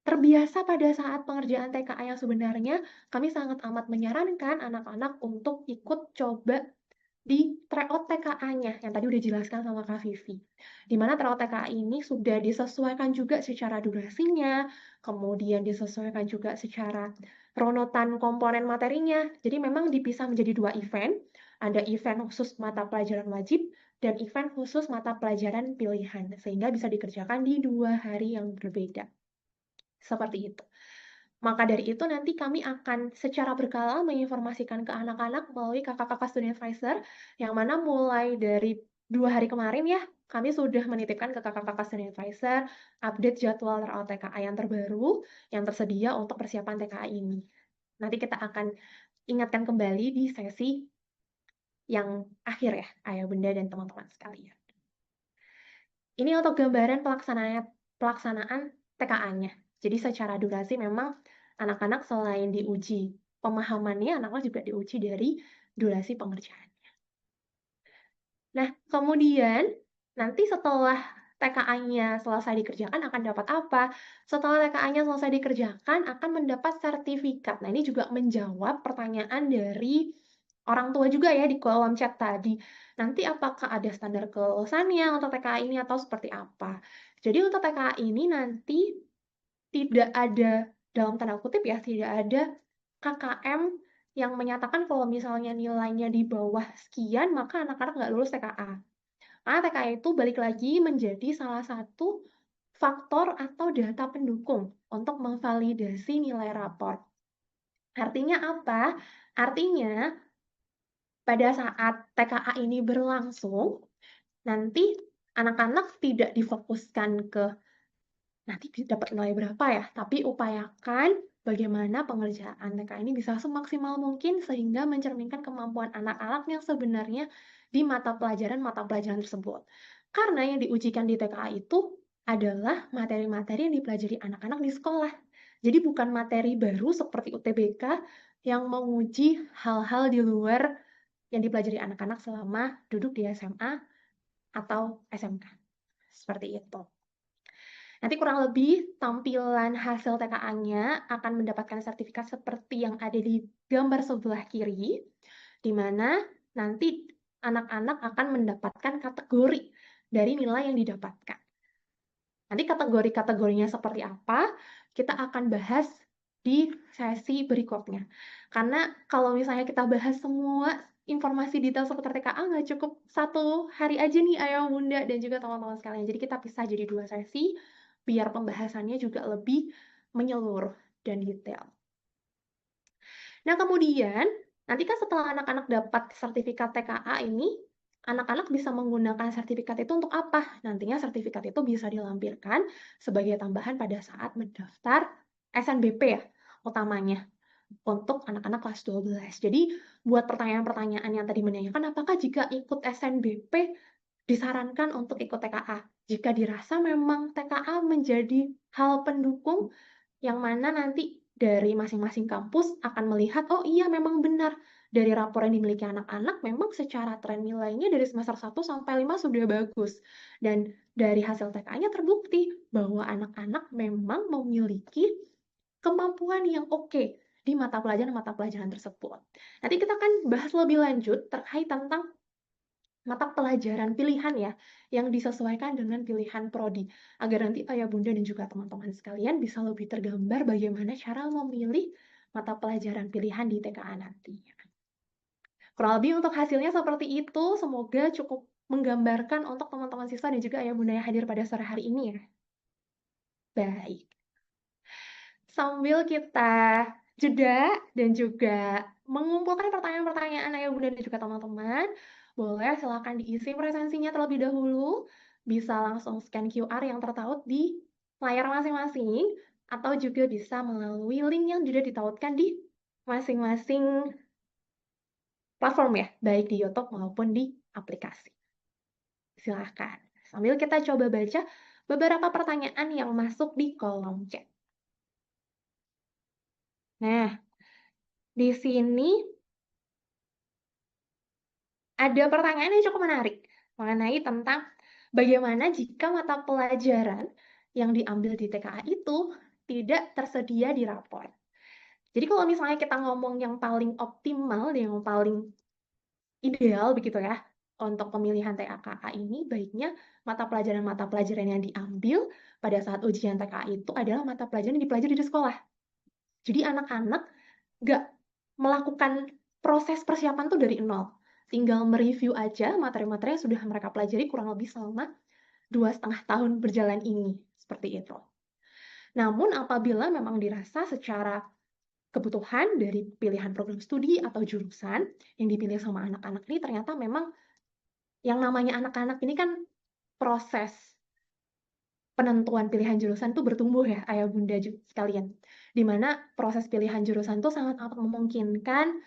terbiasa pada saat pengerjaan TKA yang sebenarnya, kami sangat amat menyarankan anak-anak untuk ikut coba di tryout TKA-nya yang tadi udah dijelaskan sama Kak Vivi. Di mana tryout TKA ini sudah disesuaikan juga secara durasinya, kemudian disesuaikan juga secara runutan komponen materinya. Jadi memang dipisah menjadi 2 event. Ada event khusus mata pelajaran wajib dan event khusus mata pelajaran pilihan. Sehingga bisa dikerjakan di 2 hari yang berbeda. Seperti itu. Maka dari itu nanti kami akan secara berkala menginformasikan ke anak-anak melalui kakak-kakak student advisor, yang mana mulai dari 2 hari kemarin ya, kami sudah menitipkan ke kakak-kakak student advisor update jadwal ROT TKA yang terbaru yang tersedia untuk persiapan TKA ini. Nanti kita akan ingatkan kembali di sesi yang akhir ya, ayah bunda dan teman-teman sekalian. Ini untuk gambaran pelaksanaan TKA-nya. Jadi secara durasi memang anak-anak selain diuji pemahamannya, anak-anak juga diuji dari durasi pengerjaan. Nah, kemudian nanti setelah TKA-nya selesai dikerjakan akan dapat apa? Setelah TKA-nya selesai dikerjakan akan mendapat sertifikat. Nah, ini juga menjawab pertanyaan dari orang tua juga ya di kolom chat tadi. Nanti apakah ada standar kelulusannya untuk TKA ini atau seperti apa? Jadi untuk TKA ini nanti tidak ada dalam tanda kutip ya, tidak ada KKM yang menyatakan kalau misalnya nilainya di bawah sekian, maka anak-anak nggak lulus TKA. Karena TKA itu balik lagi menjadi salah satu faktor atau data pendukung untuk memvalidasi nilai rapor. Artinya apa? Artinya pada saat TKA ini berlangsung, nanti anak-anak tidak difokuskan ke nanti dapat nilai berapa ya, tapi upayakan bagaimana pengerjaan TKA ini bisa semaksimal mungkin sehingga mencerminkan kemampuan anak-anak yang sebenarnya di mata pelajaran tersebut. Karena yang diujikan di TKA itu adalah materi-materi yang dipelajari anak-anak di sekolah. Jadi bukan materi baru seperti UTBK yang menguji hal-hal di luar yang dipelajari anak-anak selama duduk di SMA atau SMK. Seperti itu. Nanti kurang lebih tampilan hasil TKA-nya akan mendapatkan sertifikat seperti yang ada di gambar sebelah kiri, di mana nanti anak-anak akan mendapatkan kategori dari nilai yang didapatkan. Nanti kategori-kategorinya seperti apa, kita akan bahas di sesi berikutnya. Karena kalau misalnya kita bahas semua informasi detail seputar TKA, nggak cukup satu hari aja nih ayah bunda dan juga teman-teman sekalian. Jadi kita pisah jadi 2 sesi, biar pembahasannya juga lebih menyeluruh dan detail. Nah kemudian, nanti kan setelah anak-anak dapat sertifikat TKA ini, anak-anak bisa menggunakan sertifikat itu untuk apa? Nantinya sertifikat itu bisa dilampirkan sebagai tambahan pada saat mendaftar SNBP ya, utamanya untuk anak-anak kelas 12. Jadi buat pertanyaan-pertanyaan yang tadi menanyakan, apakah jika ikut SNBP disarankan untuk ikut TKA? Jika dirasa memang TKA menjadi hal pendukung yang mana nanti dari masing-masing kampus akan melihat, oh iya memang benar, dari rapor yang dimiliki anak-anak memang secara tren nilainya dari semester 1 sampai 5 sudah bagus. Dan dari hasil TKA-nya terbukti bahwa anak-anak memang memiliki kemampuan yang oke di mata pelajaran tersebut. Nanti kita akan bahas lebih lanjut terkait tentang mata pelajaran pilihan ya, yang disesuaikan dengan pilihan prodi. Agar nanti ayah bunda dan juga teman-teman sekalian bisa lebih tergambar bagaimana cara memilih mata pelajaran pilihan di TKA nantinya. Kurang lebih untuk hasilnya seperti itu, semoga cukup menggambarkan untuk teman-teman siswa dan juga ayah bunda yang hadir pada sore hari ini ya. Baik. Sambil kita jeda dan juga mengumpulkan pertanyaan-pertanyaan ayah bunda dan juga teman-teman, boleh silakan diisi presensinya terlebih dahulu. Bisa langsung scan QR yang tertaut di layar masing-masing, atau juga bisa melalui link yang sudah ditautkan di masing-masing platform ya, baik di YouTube maupun di aplikasi. Silahkan. Sambil kita coba baca beberapa pertanyaan yang masuk di kolom chat. Nah, di sini ada pertanyaan yang cukup menarik mengenai tentang bagaimana jika mata pelajaran yang diambil di TKA itu tidak tersedia di rapor. Jadi kalau misalnya kita ngomong yang paling optimal, yang paling ideal begitu ya, untuk pemilihan TKA ini baiknya mata pelajaran yang diambil pada saat ujian TKA itu adalah mata pelajaran yang dipelajari di sekolah. Jadi anak-anak nggak melakukan proses persiapan tuh dari nol. Tinggal mereview aja materi-materi yang sudah mereka pelajari kurang lebih selama 2,5 tahun berjalan ini. Seperti itu. Namun apabila memang dirasa secara kebutuhan dari pilihan program studi atau jurusan yang dipilih sama anak-anak ini ternyata memang yang namanya anak-anak ini kan proses penentuan pilihan jurusan tuh bertumbuh ya ayah bunda sekalian. Dimana proses pilihan jurusan tuh sangat amat memungkinkan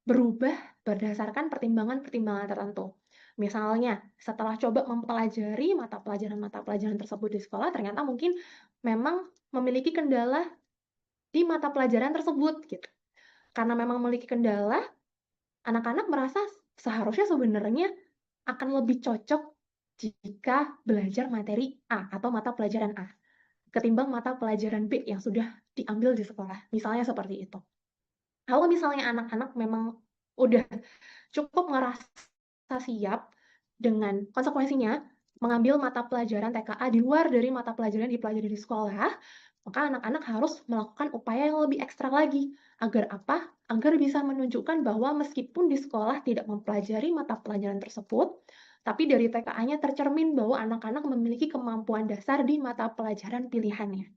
berubah berdasarkan pertimbangan-pertimbangan tertentu. Misalnya, setelah coba mempelajari mata pelajaran tersebut di sekolah, ternyata mungkin memang memiliki kendala di mata pelajaran tersebut gitu. Karena memang memiliki kendala, anak-anak merasa seharusnya sebenarnya akan lebih cocok jika belajar materi A atau mata pelajaran A ketimbang mata pelajaran B yang sudah diambil di sekolah. Misalnya seperti itu. Kalau misalnya anak-anak memang udah cukup ngerasa siap dengan konsekuensinya mengambil mata pelajaran TKA di luar dari mata pelajaran yang dipelajari di sekolah, maka anak-anak harus melakukan upaya yang lebih ekstra lagi. Agar apa? Agar bisa menunjukkan bahwa meskipun di sekolah tidak mempelajari mata pelajaran tersebut, tapi dari TKA-nya tercermin bahwa anak-anak memiliki kemampuan dasar di mata pelajaran pilihannya.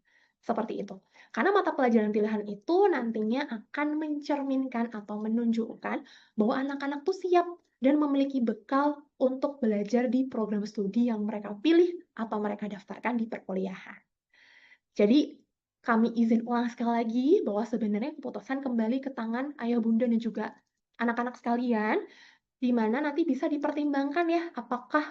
Seperti itu. Karena mata pelajaran pilihan itu nantinya akan mencerminkan atau menunjukkan bahwa anak-anak tuh siap dan memiliki bekal untuk belajar di program studi yang mereka pilih atau mereka daftarkan di perkuliahan. Jadi, kami izin ulang sekali lagi bahwa sebenarnya keputusan kembali ke tangan ayah bunda dan juga anak-anak sekalian, di mana nanti bisa dipertimbangkan ya, apakah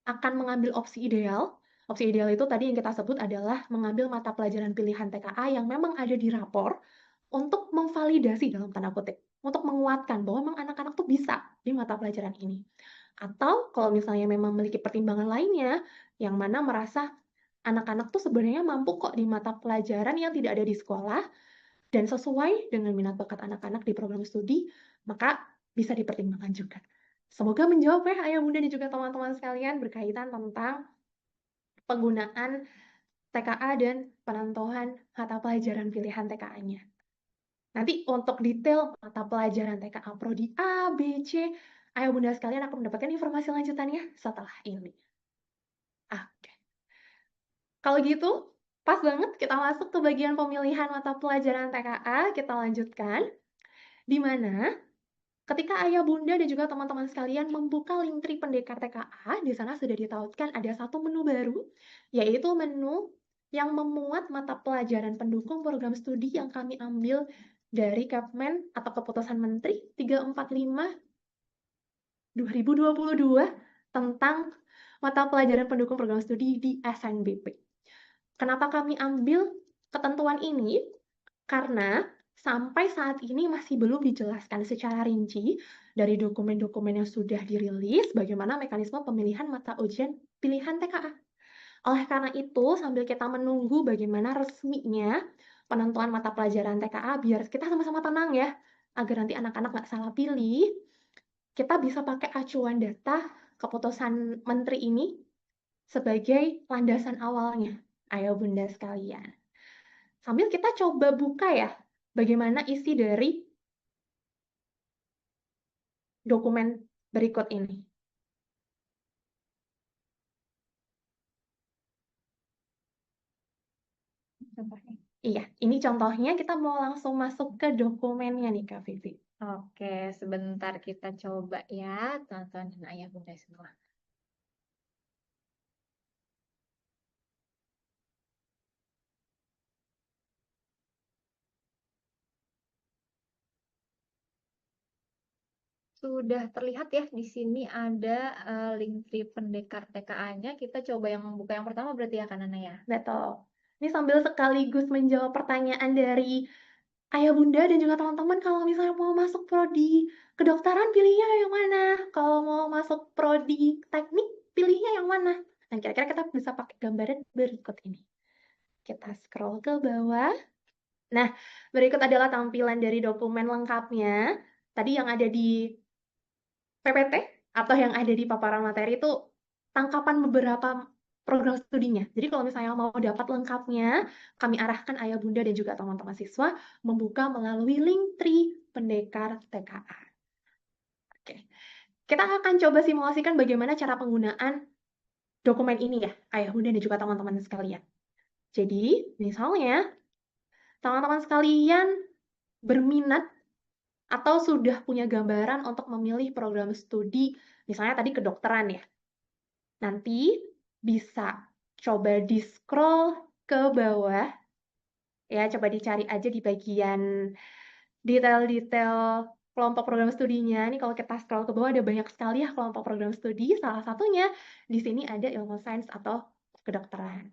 akan mengambil opsi ideal. Opsi ideal itu tadi yang kita sebut adalah mengambil mata pelajaran pilihan TKA yang memang ada di rapor untuk memvalidasi dalam tanda kutip, untuk menguatkan bahwa memang anak-anak tuh bisa di mata pelajaran ini. Atau kalau misalnya memang memiliki pertimbangan lainnya, yang mana merasa anak-anak tuh sebenarnya mampu kok di mata pelajaran yang tidak ada di sekolah dan sesuai dengan minat bakat anak-anak di program studi, maka bisa dipertimbangkan juga. Semoga menjawab ya ayah bunda dan juga teman-teman sekalian berkaitan tentang penggunaan TKA dan penentuan mata pelajaran pilihan TKA-nya. Nanti untuk detail mata pelajaran TKA Prodi A, B, C, ayah bunda sekalian akan mendapatkan informasi lanjutannya setelah ini. Oke. Kalau gitu, pas banget kita masuk ke bagian pemilihan mata pelajaran TKA, kita lanjutkan. Di mana ketika ayah bunda dan juga teman-teman sekalian membuka link tree pendekar TKA, di sana sudah ditautkan ada satu menu baru, yaitu menu yang memuat mata pelajaran pendukung program studi yang kami ambil dari Kepmen atau Keputusan Menteri 345 2022 tentang mata pelajaran pendukung program studi di SNBP. Kenapa kami ambil ketentuan ini? Karena sampai saat ini masih belum dijelaskan secara rinci dari dokumen-dokumen yang sudah dirilis bagaimana mekanisme pemilihan mata ujian pilihan TKA. Oleh karena itu, sambil kita menunggu bagaimana resminya penentuan mata pelajaran TKA, biar kita sama-sama tenang ya, agar nanti anak-anak nggak salah pilih, kita bisa pakai acuan data keputusan menteri ini sebagai landasan awalnya, ayo bunda sekalian. Sambil kita coba buka ya, bagaimana isi dari dokumen berikut ini. Contohnya. Iya, ini contohnya kita mau langsung masuk ke dokumennya nih Kak Vivi. Oke, sebentar kita coba ya, teman-teman dan ayah bunda semua. Sudah terlihat ya di sini ada link tree pendekar TKA-nya. Kita coba yang buka yang pertama berarti ya Kanana ya. Betul. Ini sambil sekaligus menjawab pertanyaan dari ayah bunda dan juga teman-teman, kalau misalnya mau masuk prodi kedokteran pilihnya yang mana? Kalau mau masuk prodi teknik pilihnya yang mana? Nah, kira-kira kita bisa pakai gambaran berikut ini. Kita scroll ke bawah. Nah, berikut adalah tampilan dari dokumen lengkapnya. Tadi yang ada di PPT atau yang ada di paparan materi itu tangkapan beberapa program studinya. Jadi kalau misalnya mau dapat lengkapnya, kami arahkan ayah bunda dan juga teman-teman siswa membuka melalui link tree pendekar TKA. Oke. Kita akan coba simulasikan bagaimana cara penggunaan dokumen ini ya, ayah bunda dan juga teman-teman sekalian. Jadi, misalnya teman-teman sekalian berminat atau sudah punya gambaran untuk memilih program studi, misalnya tadi kedokteran ya. Nanti bisa coba di-scroll ke bawah, ya coba dicari aja di bagian detail-detail kelompok program studinya. Ini kalau kita scroll ke bawah ada banyak sekali ya kelompok program studi, salah satunya di sini ada ilmu sains atau kedokteran.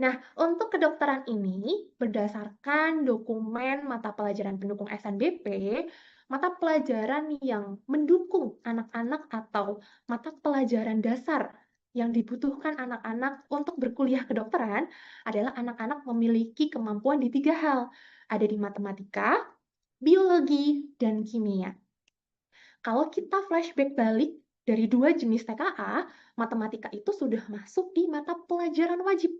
Nah, untuk kedokteran ini, berdasarkan dokumen mata pelajaran pendukung SNBP, mata pelajaran yang mendukung anak-anak atau mata pelajaran dasar yang dibutuhkan anak-anak untuk berkuliah kedokteran adalah anak-anak memiliki kemampuan di 3 hal. Ada di matematika, biologi, dan kimia. Kalau kita flashback balik dari 2 jenis TKA, matematika itu sudah masuk di mata pelajaran wajib.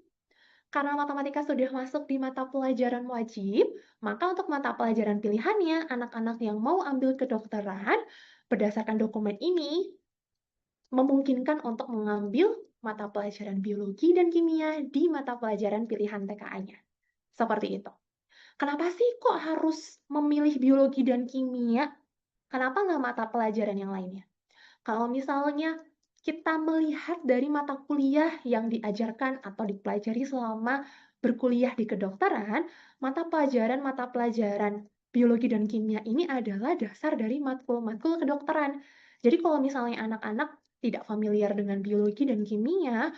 Karena matematika sudah masuk di mata pelajaran wajib, maka untuk mata pelajaran pilihannya, anak-anak yang mau ambil kedokteran, berdasarkan dokumen ini, memungkinkan untuk mengambil mata pelajaran biologi dan kimia di mata pelajaran pilihan TKA-nya. Seperti itu. Kenapa sih kok harus memilih biologi dan kimia? Kenapa nggak mata pelajaran yang lainnya? Kalau misalnya kita melihat dari mata kuliah yang diajarkan atau dipelajari selama berkuliah di kedokteran, mata pelajaran biologi dan kimia ini adalah dasar dari matkul-matkul kedokteran. Jadi kalau misalnya anak-anak tidak familiar dengan biologi dan kimia,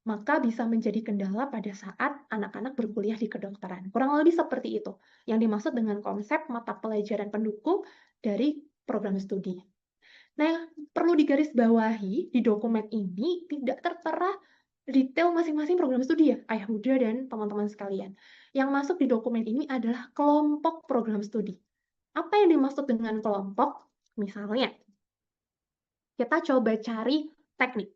maka bisa menjadi kendala pada saat anak-anak berkuliah di kedokteran. Kurang lebih seperti itu yang dimaksud dengan konsep mata pelajaran pendukung dari program studi. Nah, yang perlu digarisbawahi di dokumen ini tidak tertera detail masing-masing program studi ya, Ayah Bunda dan teman-teman sekalian. Yang masuk di dokumen ini adalah kelompok program studi. Apa yang dimaksud dengan kelompok? Misalnya, kita coba cari teknik.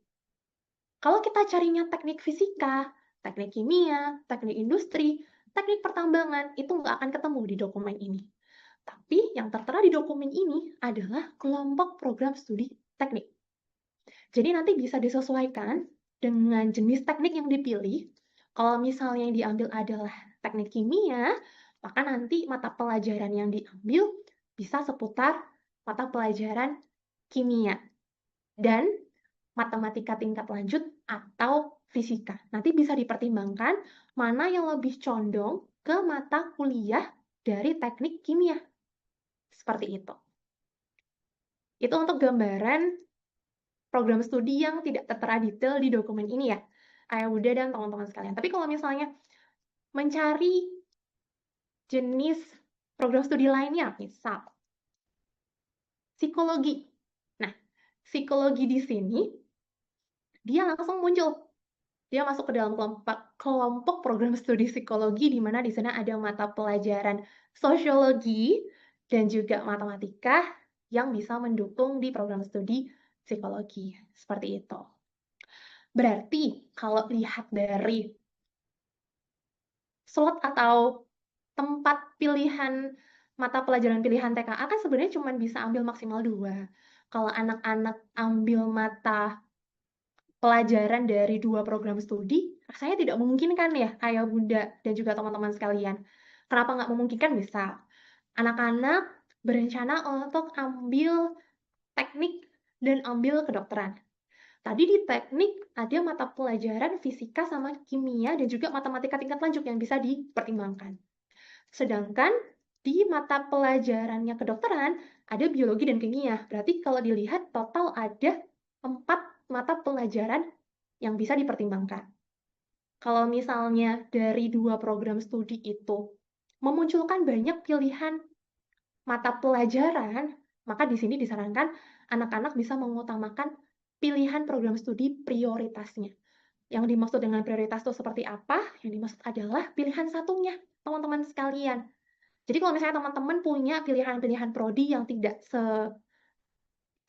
Kalau kita carinya teknik fisika, teknik kimia, teknik industri, teknik pertambangan, itu nggak akan ketemu di dokumen ini. Tapi yang tertera di dokumen ini adalah kelompok program studi teknik. Jadi nanti bisa disesuaikan dengan jenis teknik yang dipilih. Kalau misalnya yang diambil adalah teknik kimia, maka nanti mata pelajaran yang diambil bisa seputar mata pelajaran kimia dan matematika tingkat lanjut atau fisika. Nanti bisa dipertimbangkan mana yang lebih condong ke mata kuliah dari teknik kimia. Seperti itu. Itu untuk gambaran program studi yang tidak tertera detail di dokumen ini ya, Ayah Bunda dan teman-teman sekalian. Tapi kalau misalnya mencari jenis program studi lainnya, misal psikologi. Nah, psikologi di sini dia langsung muncul. Dia masuk ke dalam kelompok program studi psikologi di mana di sana ada mata pelajaran sosiologi dan juga matematika yang bisa mendukung di program studi psikologi. Seperti itu. Berarti kalau lihat dari slot atau tempat pilihan mata pelajaran pilihan TKA kan sebenarnya cuma bisa ambil maksimal 2. Kalau anak-anak ambil mata pelajaran dari 2 program studi, rasanya tidak memungkinkan ya, Ayah Bunda dan juga teman-teman sekalian. Kenapa nggak memungkinkan? Misal, anak-anak berencana untuk ambil teknik dan ambil kedokteran. Tadi di teknik ada mata pelajaran fisika sama kimia dan juga matematika tingkat lanjut yang bisa dipertimbangkan. Sedangkan di mata pelajarannya kedokteran ada biologi dan kimia. Berarti kalau dilihat total ada 4 mata pelajaran yang bisa dipertimbangkan. Kalau misalnya dari 2 program studi itu memunculkan banyak pilihan mata pelajaran, maka di sini disarankan anak-anak bisa mengutamakan pilihan program studi prioritasnya. Yang dimaksud dengan prioritas itu seperti apa? Yang dimaksud adalah pilihan satunya, teman-teman sekalian. Jadi kalau misalnya teman-teman punya pilihan-pilihan prodi yang tidak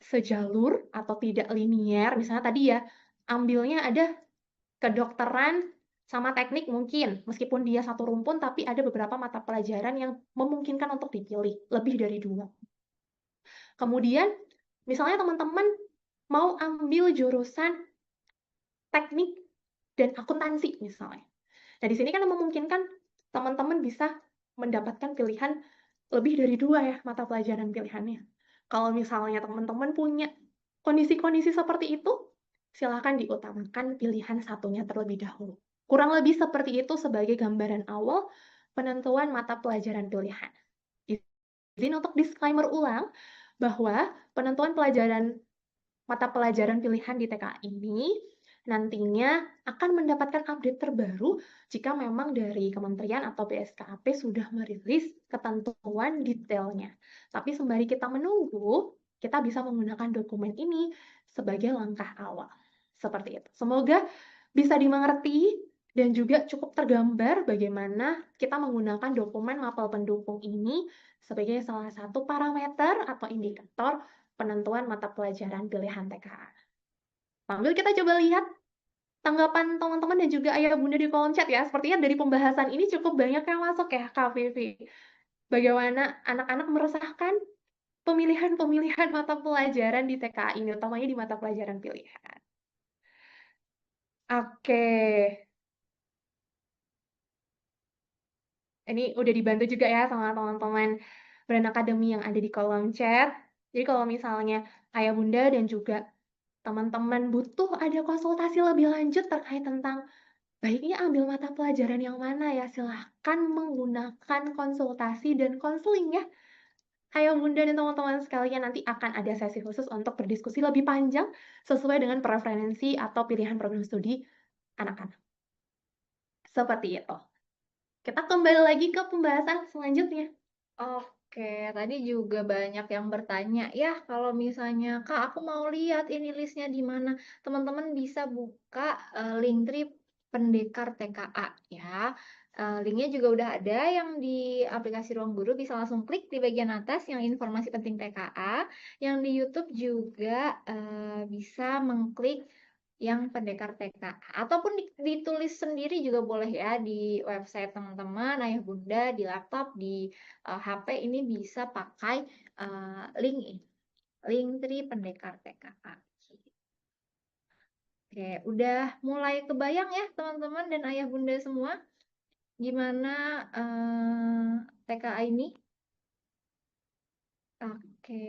sejalur atau tidak linier, misalnya tadi ya, ambilnya ada kedokteran sama teknik mungkin, meskipun dia satu rumpun, tapi ada beberapa mata pelajaran yang memungkinkan untuk dipilih, lebih dari 2. Kemudian, misalnya teman-teman mau ambil jurusan teknik dan akuntansi misalnya. Nah, di sini kan memungkinkan teman-teman bisa mendapatkan pilihan lebih dari 2 ya mata pelajaran pilihannya. Kalau misalnya teman-teman punya kondisi-kondisi seperti itu, silakan diutamakan pilihan satunya terlebih dahulu. Kurang lebih seperti itu sebagai gambaran awal penentuan mata pelajaran pilihan. Izin untuk disclaimer ulang bahwa penentuan mata pelajaran pilihan di TKA ini nantinya akan mendapatkan update terbaru jika memang dari Kementerian atau BSKAP sudah merilis ketentuan detailnya. Tapi sembari kita menunggu, kita bisa menggunakan dokumen ini sebagai langkah awal. Seperti itu. Semoga bisa dimengerti dan juga cukup tergambar bagaimana kita menggunakan dokumen mapel pendukung ini sebagai salah satu parameter atau indikator penentuan mata pelajaran pilihan TKA. Sambil kita coba lihat tanggapan teman-teman dan juga ayah bunda di kolom chat ya. Sepertinya dari pembahasan ini cukup banyak yang masuk ya, Kak Vivi. Bagaimana anak-anak meresahkan pemilihan-pemilihan mata pelajaran di TKA ini, utamanya di mata pelajaran pilihan. Oke, ini udah dibantu juga ya sama teman-teman Brand Academy yang ada di kolom chat. Jadi kalau misalnya ayah bunda dan juga teman-teman butuh ada konsultasi lebih lanjut terkait tentang baiknya ambil mata pelajaran yang mana ya, silahkan menggunakan konsultasi dan konseling ya. Ayah bunda dan teman-teman sekalian, nanti akan ada sesi khusus untuk berdiskusi lebih panjang sesuai dengan preferensi atau pilihan program studi anak-anak. Seperti itu. Kita kembali lagi ke pembahasan selanjutnya. Oke, tadi juga banyak yang bertanya ya, kalau misalnya Kak, aku mau lihat ini listnya di mana. Teman-teman bisa buka Linktree Pendekar TKA ya. Linknya juga udah ada yang di aplikasi Ruang Guru, bisa langsung klik di bagian atas yang informasi penting TKA. Yang di YouTube juga bisa mengklik yang pendekar TKA ataupun ditulis sendiri juga boleh ya di website teman-teman, ayah bunda, di laptop, di HP ini bisa pakai link ini, Linktree Pendekar TKA. Oke, udah mulai kebayang ya teman-teman dan ayah bunda semua gimana TKA ini? Oke,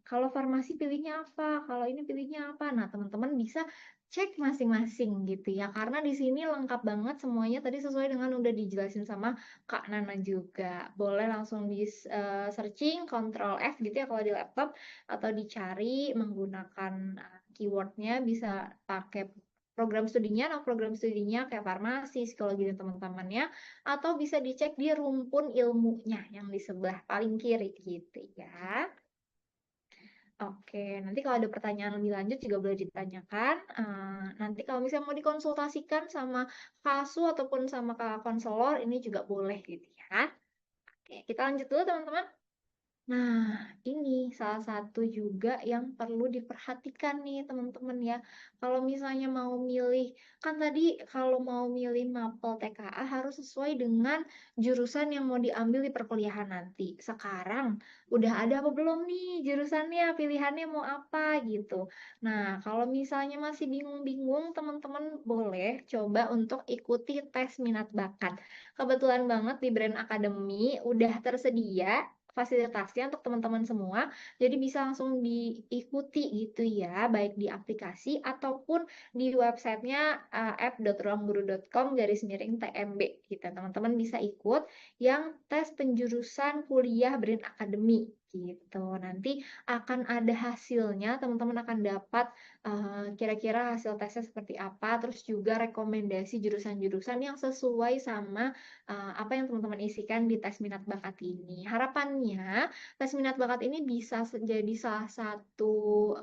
kalau farmasi pilihnya apa? Kalau ini pilihnya apa? Nah, teman-teman bisa cek masing-masing gitu ya, karena di sini lengkap banget semuanya. Tadi sesuai dengan udah dijelasin sama Kak Nana juga. Boleh langsung di searching, Ctrl F gitu ya kalau di laptop, atau dicari menggunakan keywordnya, bisa pakai program studinya, nah program studinya kayak farmasi, psikologi dan teman-temannya, atau bisa dicek di rumpun ilmunya yang di sebelah paling kiri gitu ya. Oke, nanti kalau ada pertanyaan lebih lanjut juga boleh ditanyakan. Nanti kalau misalnya mau dikonsultasikan sama KASU ataupun sama konselor, ini juga boleh gitu ya. Oke, kita lanjut dulu teman-teman. Nah, ini salah satu juga yang perlu diperhatikan nih teman-teman ya. Kalau misalnya mau milih, kan tadi kalau mau milih mapel TKA harus sesuai dengan jurusan yang mau diambil di perkuliahan nanti. Sekarang udah ada apa belum nih jurusannya, pilihannya mau apa gitu. Nah, kalau misalnya masih bingung-bingung, teman-teman boleh coba untuk ikuti tes minat bakat. Kebetulan banget di Brand Academy udah tersedia fasilitasnya untuk teman-teman semua. Jadi bisa langsung diikuti gitu ya, baik di aplikasi ataupun di websitenya app.ruangguru.com/TMB gitu. Teman-teman bisa ikut yang tes penjurusan kuliah Brain Academy gitu. Nanti akan ada hasilnya, teman-teman akan dapat kira-kira hasil tesnya seperti apa, terus juga rekomendasi jurusan-jurusan yang sesuai sama apa yang teman-teman isikan di tes minat bakat ini. Harapannya tes minat bakat ini bisa jadi salah satu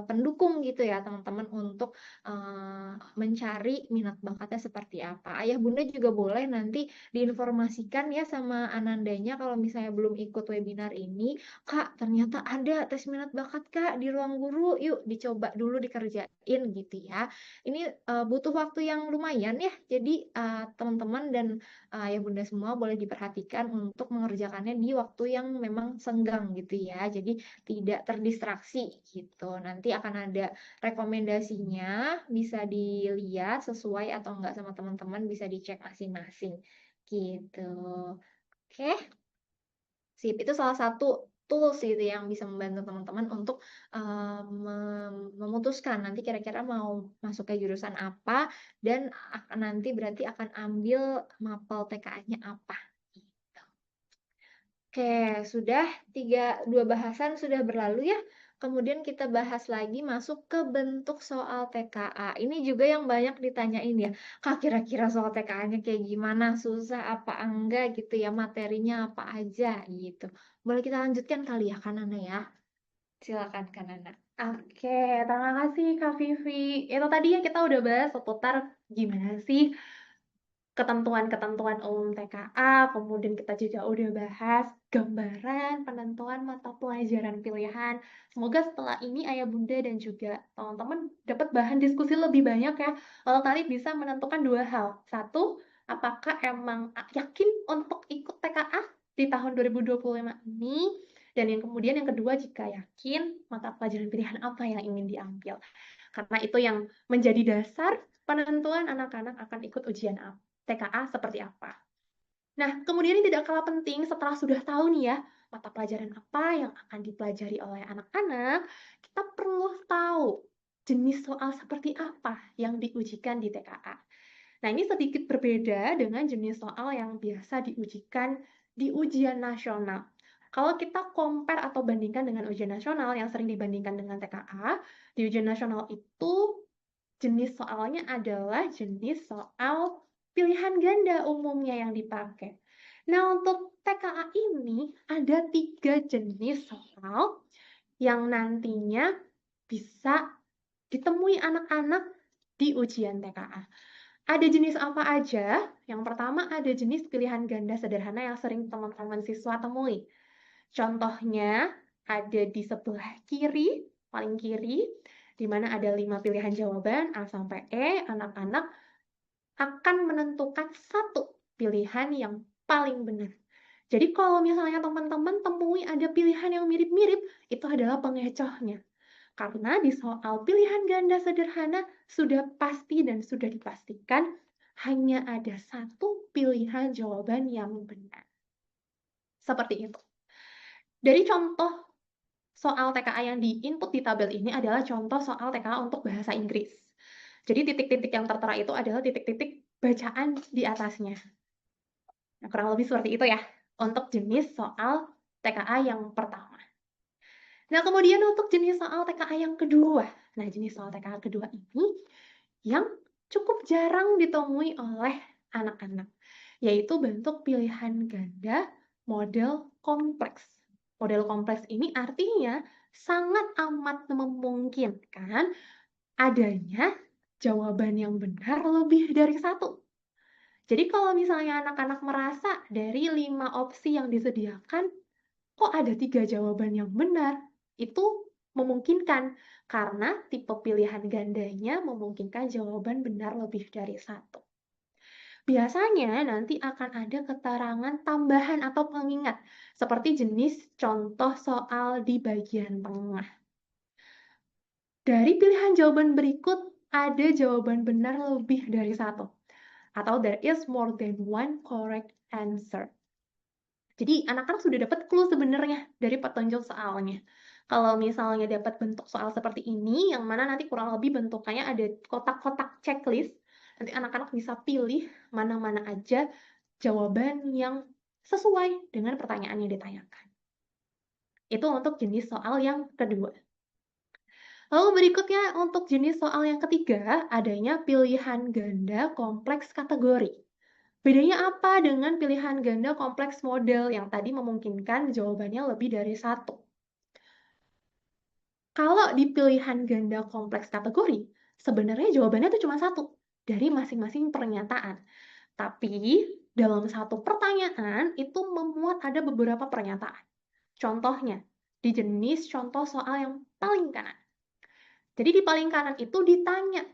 pendukung gitu ya teman-teman untuk mencari minat bakatnya seperti apa. Ayah bunda juga boleh nanti diinformasikan ya sama anandanya kalau misalnya belum ikut webinar ini, Kak ternyata ada tes minat bakat Kak di ruang guru, yuk dicoba dulu dikerjain gitu ya. Ini butuh waktu yang lumayan ya, jadi teman-teman dan ya bunda semua boleh diperhatikan untuk mengerjakannya di waktu yang memang senggang gitu ya. Jadi tidak terdistraksi gitu. Nanti akan ada rekomendasinya, bisa dilihat sesuai atau enggak sama teman-teman, bisa dicek masing-masing gitu. Oke, sip. Itu salah satu tools gitu yang bisa membantu teman-teman untuk memutuskan nanti kira-kira mau masuk ke jurusan apa dan nanti berarti akan ambil mapel TKA-nya apa. Oke, sudah dua bahasan sudah berlalu ya. Kemudian kita bahas lagi masuk ke bentuk soal TKA. Ini juga yang banyak ditanyain ya. Kak, kira-kira soal TKA-nya kayak gimana? Susah apa enggak gitu ya? Materinya apa aja gitu. Boleh kita lanjutkan kali ya, Kanana ya? Silakan, Kanana. Oke, terima kasih Kak Vivi. Itu tadi ya kita udah bahas seputar gimana sih ketentuan-ketentuan umum TKA, kemudian kita juga udah bahas gambaran penentuan mata pelajaran pilihan. Semoga setelah ini Ayah Bunda dan juga teman-teman dapat bahan diskusi lebih banyak ya. Lalu tadi bisa menentukan dua hal. Satu, apakah emang yakin untuk ikut TKA di tahun 2025 ini? Dan yang kedua, jika yakin, mata pelajaran pilihan apa yang ingin diambil? Karena itu yang menjadi dasar penentuan anak-anak akan ikut ujian apa. TKA seperti apa. Nah, kemudian yang tidak kalah penting setelah sudah tahu nih ya, mata pelajaran apa yang akan dipelajari oleh anak-anak, kita perlu tahu jenis soal seperti apa yang diujikan di TKA. Nah, ini sedikit berbeda dengan jenis soal yang biasa diujikan di ujian nasional. Kalau kita compare atau bandingkan dengan ujian nasional yang sering dibandingkan dengan TKA, di ujian nasional itu jenis soalnya adalah jenis soal pilihan ganda umumnya yang dipakai. Nah, untuk TKA ini ada 3 jenis soal yang nantinya bisa ditemui anak-anak di ujian TKA. Ada jenis apa aja? Yang pertama ada jenis pilihan ganda sederhana yang sering teman-teman siswa temui. Contohnya ada di sebelah kiri, paling kiri, di mana ada 5 pilihan jawaban A sampai E, anak-anak akan menentukan satu pilihan yang paling benar. Jadi kalau misalnya teman-teman temui ada pilihan yang mirip-mirip, itu adalah pengecohnya. Karena di soal pilihan ganda sederhana sudah pasti dan sudah dipastikan hanya ada satu pilihan jawaban yang benar. Seperti itu. Dari contoh soal TKA yang di-input di tabel ini adalah contoh soal TKA untuk bahasa Inggris. Jadi titik-titik yang tertera itu adalah titik-titik bacaan di atasnya. Nah, kurang lebih seperti itu ya, untuk jenis soal TKA yang pertama. Nah, kemudian untuk jenis soal TKA yang kedua. Nah, jenis soal TKA kedua ini yang cukup jarang ditemui oleh anak-anak, yaitu bentuk pilihan ganda model kompleks. Model kompleks ini artinya sangat amat memungkinkan adanya jawaban yang benar lebih dari satu. Jadi kalau misalnya anak-anak merasa dari 5 opsi yang disediakan, kok ada 3 jawaban yang benar? Itu memungkinkan, karena tipe pilihan gandanya memungkinkan jawaban benar lebih dari satu. Biasanya nanti akan ada keterangan tambahan atau pengingat, seperti jenis contoh soal di bagian tengah. Dari pilihan jawaban berikut, ada jawaban benar lebih dari satu, atau there is more than one correct answer. Jadi anak-anak sudah dapat clue sebenarnya dari petunjuk soalnya. Kalau misalnya dapat bentuk soal seperti ini, yang mana nanti kurang lebih bentukannya ada kotak-kotak checklist, nanti anak-anak bisa pilih mana-mana aja jawaban yang sesuai dengan pertanyaan yang ditanyakan. Itu untuk jenis soal yang kedua. Lalu berikutnya untuk jenis soal yang ketiga, adanya pilihan ganda kompleks kategori. Bedanya apa dengan pilihan ganda kompleks model yang tadi memungkinkan jawabannya lebih dari satu? Kalau di pilihan ganda kompleks kategori, sebenarnya jawabannya itu cuma satu dari masing-masing pernyataan. Tapi dalam satu pertanyaan itu memuat ada beberapa pernyataan. Contohnya, di jenis contoh soal yang paling kanan. Jadi di paling kanan itu ditanya,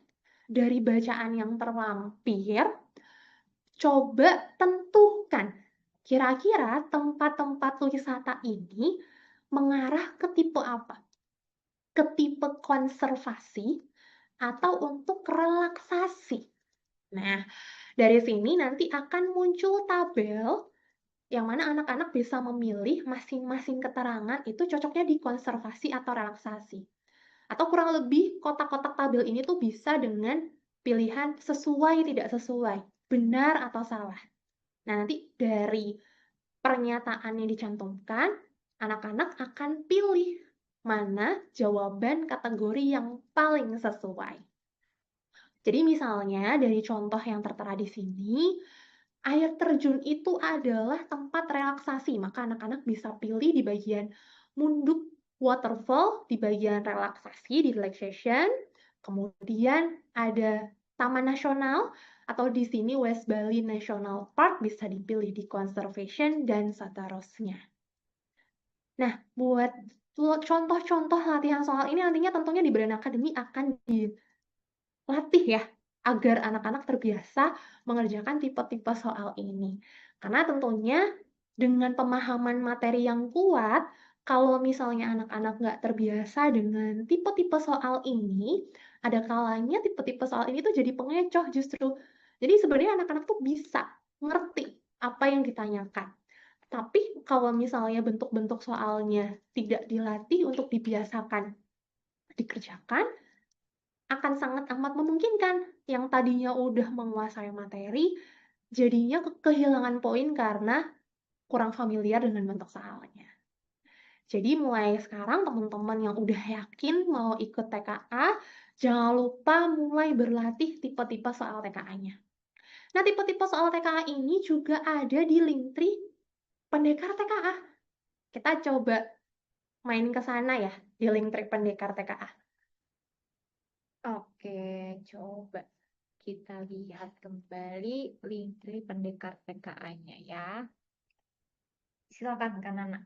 dari bacaan yang terlampir, coba tentukan kira-kira tempat-tempat wisata ini mengarah ke tipe apa? Ke tipe konservasi atau untuk relaksasi. Nah, dari sini nanti akan muncul tabel yang mana anak-anak bisa memilih masing-masing keterangan itu cocoknya di konservasi atau relaksasi. Atau kurang lebih kotak-kotak tabel ini tuh bisa dengan pilihan sesuai tidak sesuai, benar atau salah. Nah, nanti dari pernyataan yang dicantumkan, anak-anak akan pilih mana jawaban kategori yang paling sesuai. Jadi misalnya dari contoh yang tertera di sini, air terjun itu adalah tempat relaksasi, maka anak-anak bisa pilih di bagian munduk waterfall, di bagian relaksasi, di relaxation. Kemudian ada Taman Nasional, Atau di sini West Bali National Park bisa dipilih di conservation dan seterusnya. Nah, buat contoh-contoh latihan soal ini nantinya tentunya di Brain Academy akan dilatih ya, agar anak-anak terbiasa mengerjakan tipe-tipe soal ini. Karena tentunya dengan pemahaman materi yang kuat, kalau misalnya anak-anak nggak terbiasa dengan tipe-tipe soal ini, ada kalanya tipe-tipe soal ini tuh jadi pengecoh justru. Jadi sebenarnya anak-anak tuh bisa ngerti apa yang ditanyakan. Tapi kalau misalnya bentuk-bentuk soalnya tidak dilatih untuk dibiasakan dikerjakan, akan sangat amat memungkinkan yang tadinya udah menguasai materi, jadinya kehilangan poin karena kurang familiar dengan bentuk soalnya. Jadi mulai sekarang teman-teman yang udah yakin mau ikut TKA, jangan lupa mulai berlatih tipe-tipe soal TKA-nya. Nah, tipe-tipe soal TKA ini juga ada di Linktree Pendekar TKA. Kita coba main ke sana ya, di Linktree Pendekar TKA. Oke, coba kita lihat kembali Linktree Pendekar TKA-nya ya. Silakan Kak Nana.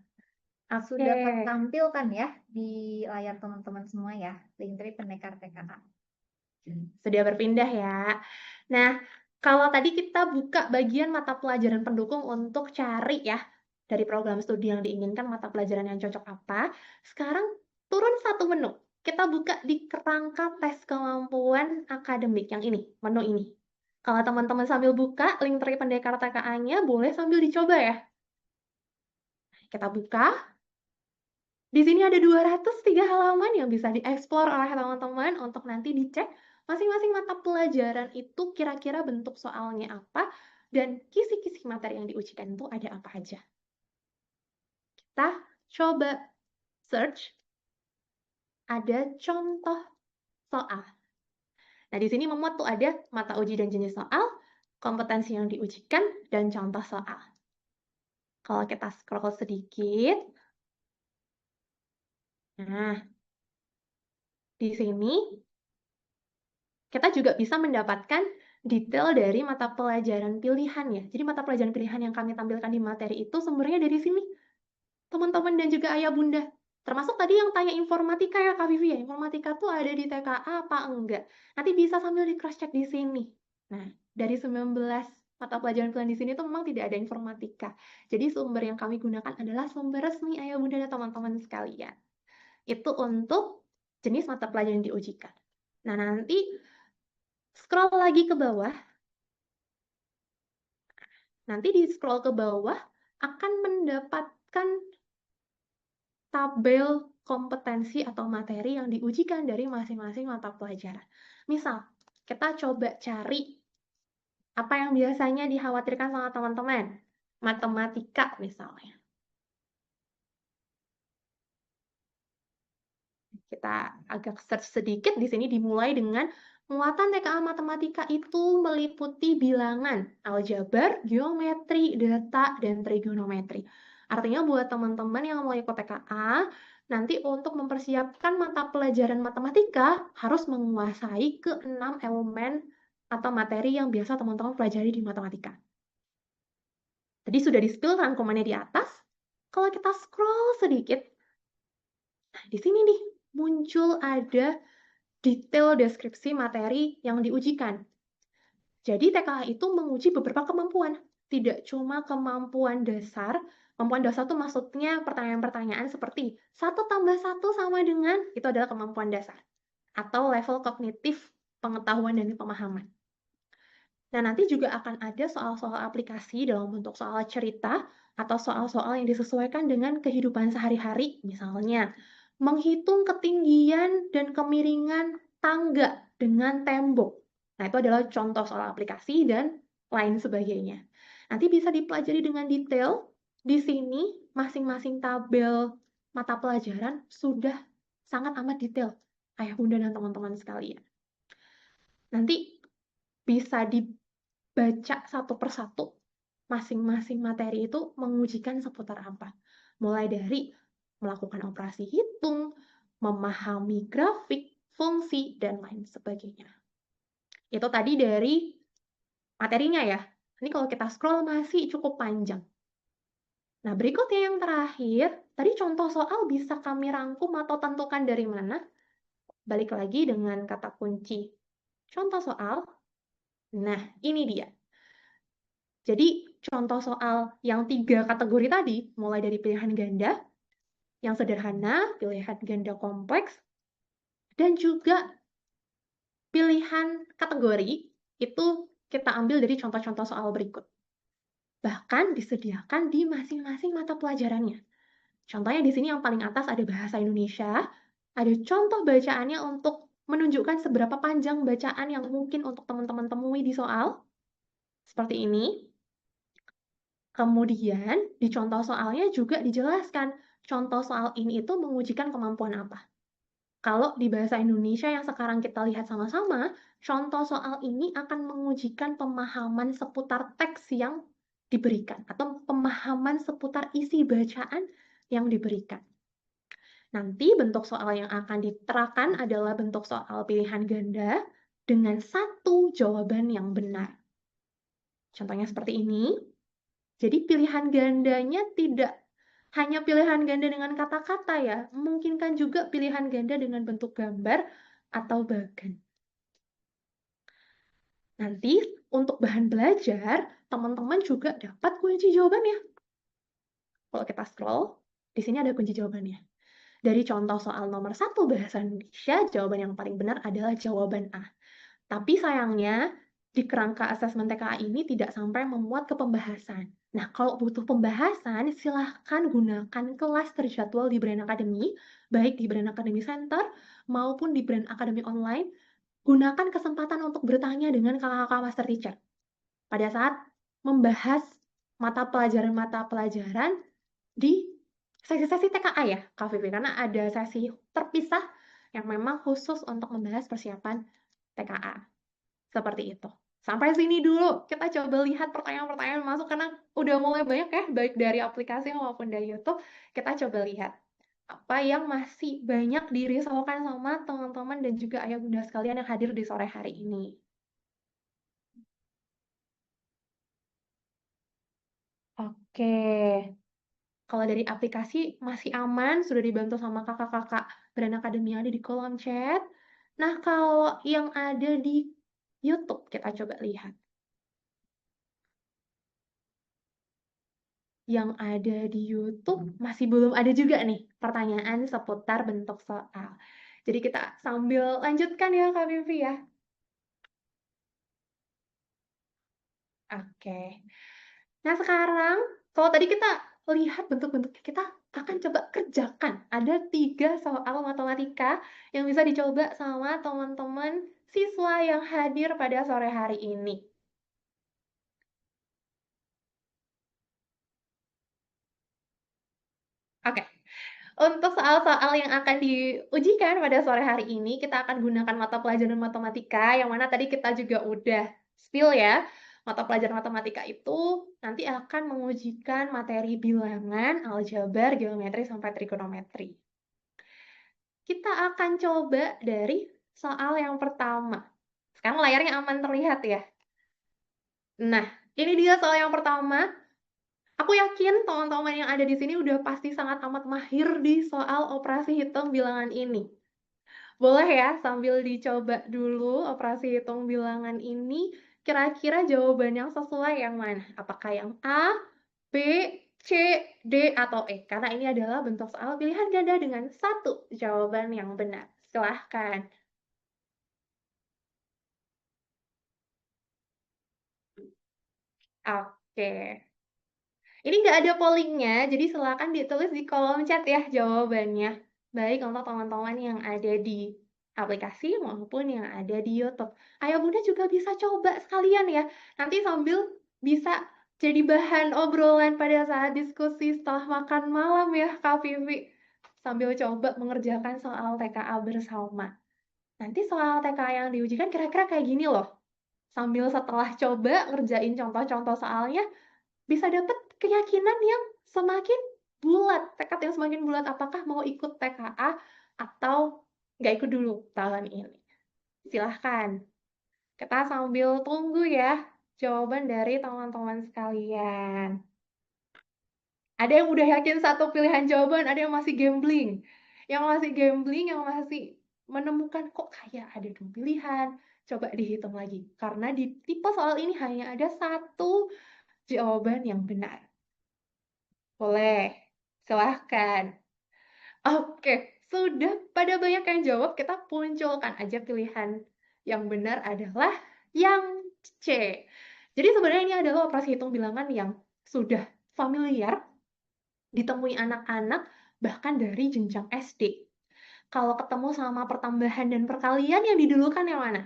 Sudah Oke. tertampil kan ya di layar teman-teman semua ya, Linktree Pendekar TKA. Sudah berpindah ya. Nah, kalau tadi kita buka bagian mata pelajaran pendukung untuk cari ya, dari program studi yang diinginkan mata pelajaran yang cocok apa, sekarang turun satu menu. Kita buka di kerangka tes kemampuan akademik yang ini, menu ini. Kalau teman-teman sambil buka link dari pendekar TKA-nya, boleh sambil dicoba ya. Kita buka. Di sini ada 203 halaman yang bisa dieksplor oleh teman-teman untuk nanti dicek masing-masing mata pelajaran itu kira-kira bentuk soalnya apa dan kisi-kisi materi yang diujikan itu ada apa aja. Kita coba search, ada contoh soal. Nah, di sini memuat tuh ada mata uji dan jenis soal, kompetensi yang diujikan, dan contoh soal. Kalau kita scroll sedikit, nah, di sini kita juga bisa mendapatkan detail dari mata pelajaran pilihan ya. Jadi mata pelajaran pilihan yang kami tampilkan di materi itu sumbernya dari sini. Teman-teman dan juga ayah bunda. Termasuk tadi yang tanya informatika ya Kak Vivi ya. Informatika tuh ada di TKA apa enggak? Nanti bisa sambil di cross check di sini. Nah, dari 19 mata pelajaran pilihan di sini tuh memang tidak ada informatika. Jadi sumber yang kami gunakan adalah sumber resmi ayah bunda dan teman-teman sekalian. Itu untuk jenis mata pelajaran yang diujikan. Nah, nanti scroll lagi ke bawah. Nanti di scroll ke bawah akan mendapatkan tabel kompetensi atau materi yang diujikan dari masing-masing mata pelajaran. Misal, kita coba cari apa yang biasanya dikhawatirkan sama teman-teman. Matematika misalnya. Kita agak search sedikit, di sini dimulai dengan muatan TKA Matematika itu meliputi bilangan, aljabar, geometri, data, dan trigonometri. Artinya buat teman-teman yang mau ikut TKA, nanti untuk mempersiapkan mata pelajaran matematika harus menguasai ke-6 elemen atau materi yang biasa teman-teman pelajari di matematika. Tadi sudah di-spill rangkumannya di atas. Kalau kita scroll sedikit, nah di sini nih muncul ada detail deskripsi materi yang diujikan. Jadi TKA itu menguji beberapa kemampuan, tidak cuma kemampuan dasar. Kemampuan dasar itu maksudnya pertanyaan-pertanyaan seperti 1 tambah 1 sama dengan, itu adalah kemampuan dasar. Atau level kognitif pengetahuan dan pemahaman. Nah, nanti juga akan ada soal-soal aplikasi dalam bentuk soal cerita atau soal-soal yang disesuaikan dengan kehidupan sehari-hari. Misalnya, menghitung ketinggian dan kemiringan tangga dengan tembok. Nah, itu adalah contoh soal aplikasi dan lain sebagainya. Nanti bisa dipelajari dengan detail. Di sini, masing-masing tabel mata pelajaran sudah sangat amat detail. Ayah bunda dan teman-teman sekalian. Nanti bisa dibaca satu persatu. Masing-masing materi itu mengujikan seputar apa. Mulai dari melakukan operasi hitung, memahami grafik, fungsi, dan lain sebagainya. Itu tadi dari materinya ya. Ini kalau kita scroll masih cukup panjang. Nah, berikutnya yang terakhir, tadi contoh soal bisa kami rangkum atau tentukan dari mana? Balik lagi dengan kata kunci contoh soal. Nah, ini dia. Jadi, contoh soal yang 3 kategori tadi, mulai dari pilihan ganda, yang sederhana, pilihan ganda kompleks, dan juga pilihan kategori, itu kita ambil dari contoh-contoh soal berikut. Bahkan disediakan di masing-masing mata pelajarannya. Contohnya di sini yang paling atas ada bahasa Indonesia, ada contoh bacaannya untuk menunjukkan seberapa panjang bacaan yang mungkin untuk teman-teman temui di soal. Seperti ini. Kemudian di contoh soalnya juga dijelaskan contoh soal ini itu mengujikan kemampuan apa. Kalau di bahasa Indonesia yang sekarang kita lihat sama-sama, contoh soal ini akan mengujikan pemahaman seputar teks yang diberikan atau pemahaman seputar isi bacaan yang diberikan. Nanti bentuk soal yang akan diterapkan adalah bentuk soal pilihan ganda dengan satu jawaban yang benar. Contohnya seperti ini. Jadi pilihan gandanya tidak hanya pilihan ganda dengan kata-kata ya, memungkinkan juga pilihan ganda dengan bentuk gambar atau bagan. Nanti untuk bahan belajar, teman-teman juga dapat kunci jawabannya. Kalau kita scroll, di sini ada kunci jawabannya. Dari contoh soal nomor 1 bahasa Indonesia, jawaban yang paling benar adalah jawaban A. Tapi sayangnya, di kerangka asesmen TKA ini tidak sampai memuat ke pembahasan. Nah, kalau butuh pembahasan, silahkan gunakan kelas terjadwal di Brain Academy, baik di Brain Academy Center maupun di Brain Academy Online. Gunakan kesempatan untuk bertanya dengan kakak-kakak master teacher pada saat membahas mata pelajaran di sesi-sesi TKA ya, Kak Vivi, karena ada sesi terpisah yang memang khusus untuk membahas persiapan TKA. Seperti itu. Sampai sini dulu, kita coba lihat pertanyaan-pertanyaan masuk, karena udah mulai banyak ya, baik dari aplikasi maupun dari YouTube. Kita coba lihat apa yang masih banyak dirisaukan sama teman-teman dan juga ayah bunda sekalian yang hadir di sore hari ini. Oke, kalau dari aplikasi masih aman, sudah dibantu sama kakak-kakak Brand Academy yang ada di kolom chat. Nah, kalau yang ada di YouTube, kita coba lihat. Yang ada di YouTube masih belum ada juga nih pertanyaan seputar bentuk soal. Jadi kita sambil lanjutkan ya Kak Vivi ya. Oke. Nah sekarang, kalau tadi kita lihat bentuk-bentuknya, kita akan coba kerjakan. Ada 3 soal matematika yang bisa dicoba sama teman-teman siswa yang hadir pada sore hari ini. Oke. Untuk soal-soal yang akan diujikan pada sore hari ini, kita akan gunakan mata pelajaran matematika, yang mana tadi kita juga udah spill ya. Mata pelajaran matematika itu nanti akan mengujikan materi bilangan, aljabar, geometri, sampai trigonometri. Kita akan coba dari soal yang pertama. Sekarang layarnya aman terlihat ya. Nah, ini dia soal yang pertama. Aku yakin teman-teman yang ada di sini udah pasti sangat amat mahir di soal operasi hitung bilangan ini. Boleh ya sambil dicoba dulu operasi hitung bilangan ini, kira-kira jawaban yang sesuai yang mana? Apakah yang A, B, C, D, atau E? Karena ini adalah bentuk soal pilihan ganda dengan satu jawaban yang benar. Silahkan. Oke. Ini nggak ada pollingnya, jadi silakan ditulis di kolom chat ya jawabannya. Baik untuk teman-teman yang ada di aplikasi maupun yang ada di YouTube. Ayah bunda juga bisa coba sekalian ya. Nanti sambil bisa jadi bahan obrolan pada saat diskusi setelah makan malam ya Kak Vivi. Sambil coba mengerjakan soal TKA bersama. Nanti soal TKA yang diujikan kira-kira kayak gini loh. Sambil setelah coba ngerjain contoh-contoh soalnya, bisa dapat keyakinan yang semakin bulat, tekad yang semakin bulat, apakah mau ikut TKA atau nggak ikut dulu tahun ini. Silahkan, kita sambil tunggu ya jawaban dari teman-teman sekalian? Ada yang udah yakin satu pilihan jawaban, ada yang masih gambling. Yang masih gambling, yang masih menemukan kok kayak ada 2 pilihan. Coba dihitung lagi. Karena di tipe soal ini hanya ada satu jawaban yang benar. Boleh, silahkan. Oke, sudah pada banyak yang jawab, kita munculkan aja pilihan yang benar adalah yang C. Jadi sebenarnya ini adalah operasi hitung bilangan yang sudah familiar ditemui anak-anak bahkan dari jenjang SD. Kalau ketemu sama pertambahan dan perkalian yang didulukan yang mana?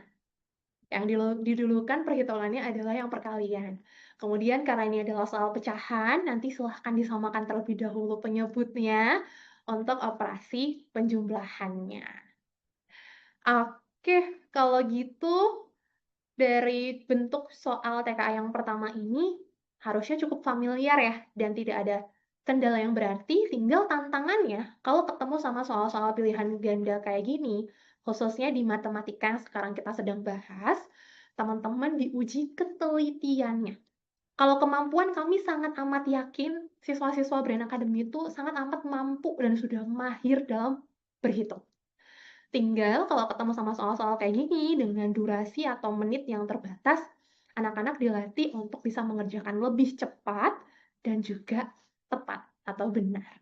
Yang didulukan perhitungannya adalah yang perkalian. Kemudian karena ini adalah soal pecahan, nanti silahkan disamakan terlebih dahulu penyebutnya untuk operasi penjumlahannya. Oke, kalau gitu dari bentuk soal TKA yang pertama ini harusnya cukup familiar ya dan tidak ada kendala yang berarti, tinggal tantangannya kalau ketemu sama soal-soal pilihan ganda kayak gini, khususnya di matematika yang sekarang kita sedang bahas, teman-teman diuji ketelitiannya. Kalau kemampuan kami sangat amat yakin siswa-siswa Brain Academy itu sangat amat mampu dan sudah mahir dalam berhitung. Tinggal kalau ketemu sama soal-soal kayak gini dengan durasi atau menit yang terbatas, anak-anak dilatih untuk bisa mengerjakan lebih cepat dan juga tepat atau benar.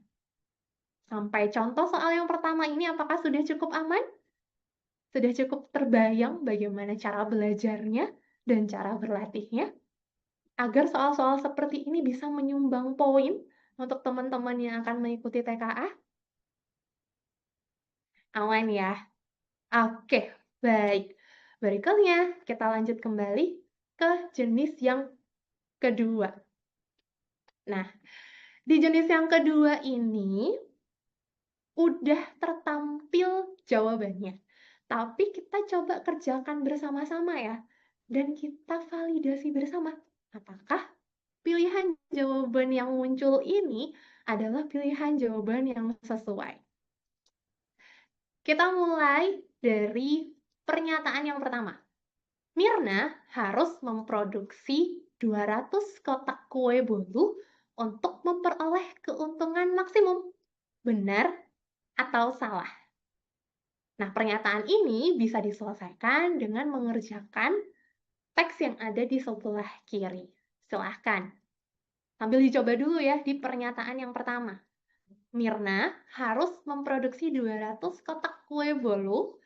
Sampai contoh soal yang pertama ini apakah sudah cukup aman? Sudah cukup terbayang bagaimana cara belajarnya dan cara berlatihnya? Agar soal-soal seperti ini bisa menyumbang poin untuk teman-teman yang akan mengikuti TKA? Aman ya? Oke, baik. Berikutnya, kita lanjut kembali ke jenis yang kedua. Nah, di jenis yang kedua ini udah tertampil jawabannya. Tapi kita coba kerjakan bersama-sama ya. Dan kita validasi bersama. Apakah pilihan jawaban yang muncul ini adalah pilihan jawaban yang sesuai? Kita mulai dari pernyataan yang pertama. Mirna harus memproduksi 200 kotak kue bolu untuk memperoleh keuntungan maksimum. Benar atau salah? Nah, pernyataan ini bisa diselesaikan dengan mengerjakan teks yang ada di sebelah kiri. Silahkan. Sambil dicoba dulu ya di pernyataan yang pertama. Mirna harus memproduksi 200 kotak kue bolu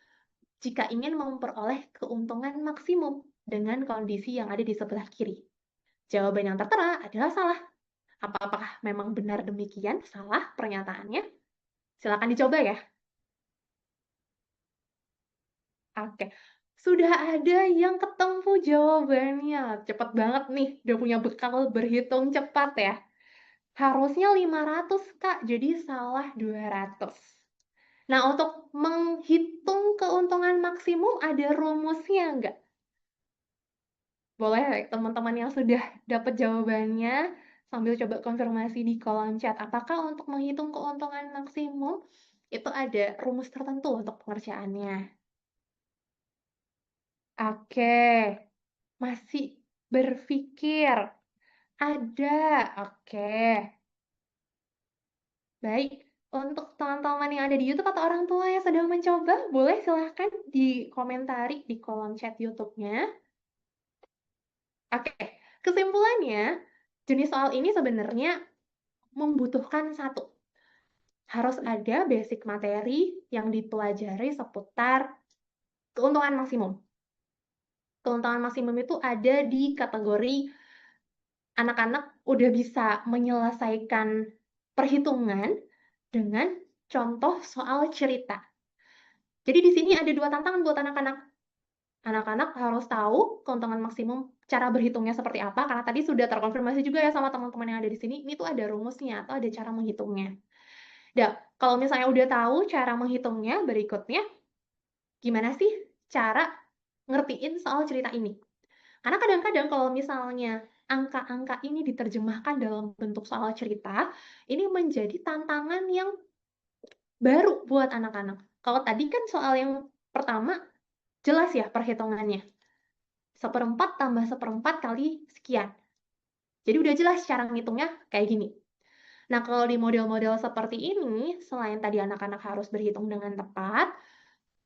jika ingin memperoleh keuntungan maksimum dengan kondisi yang ada di sebelah kiri. Jawaban yang tertera adalah salah. Apakah memang benar demikian? Salah pernyataannya? Silakan dicoba ya. Oke, sudah ada yang ketemu jawabannya. Cepat banget nih, udah punya bekal berhitung cepat ya. Harusnya 500, Kak, jadi salah 200. Nah, untuk menghitung keuntungan maksimum ada rumusnya nggak? Boleh teman-teman yang sudah dapat jawabannya sambil coba konfirmasi di kolom chat. Apakah untuk menghitung keuntungan maksimum itu ada rumus tertentu untuk pengerjaannya? Oke, masih berpikir. Ada, oke. Baik, untuk teman-teman yang ada di YouTube atau orang tua yang sedang mencoba, boleh silahkan dikomentari di kolom chat YouTube-nya. Oke, kesimpulannya, jenis soal ini sebenarnya membutuhkan satu. Harus ada basic materi yang dipelajari seputar keuntungan maksimum. Keuntungan maksimum itu ada di kategori anak-anak udah bisa menyelesaikan perhitungan dengan contoh soal cerita. Jadi di sini ada 2 tantangan buat anak-anak. Anak-anak harus tahu keuntungan maksimum cara berhitungnya seperti apa, karena tadi sudah terkonfirmasi juga ya sama teman-teman yang ada di sini, ini tuh ada rumusnya atau ada cara menghitungnya. Dan kalau misalnya udah tahu cara menghitungnya, berikutnya gimana sih cara ngertiin soal cerita ini? Karena kadang-kadang kalau misalnya angka-angka ini diterjemahkan dalam bentuk soal cerita, ini menjadi tantangan yang baru buat anak-anak. Kalau tadi kan soal yang pertama jelas ya perhitungannya. 1/4 tambah 1/4 kali sekian. Jadi udah jelas cara ngitungnya kayak gini. Nah, kalau di model-model seperti ini, selain tadi anak-anak harus berhitung dengan tepat,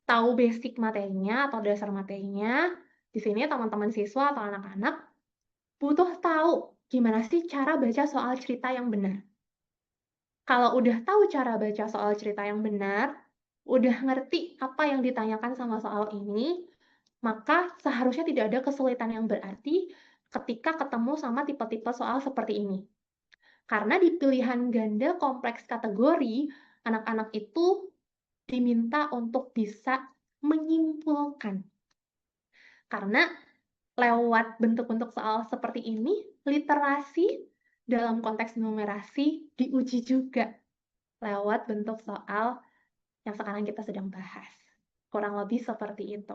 tahu basic materinya atau dasar materinya, di sini teman-teman siswa atau anak-anak butuh tahu gimana sih cara baca soal cerita yang benar. Kalau udah tahu cara baca soal cerita yang benar, udah ngerti apa yang ditanyakan sama soal ini, maka seharusnya tidak ada kesulitan yang berarti ketika ketemu sama tipe-tipe soal seperti ini. Karena di pilihan ganda kompleks kategori, anak-anak itu diminta untuk bisa menyimpulkan. Karena lewat bentuk-bentuk soal seperti ini, literasi dalam konteks numerasi diuji juga lewat bentuk soal yang sekarang kita sedang bahas. Kurang lebih seperti itu.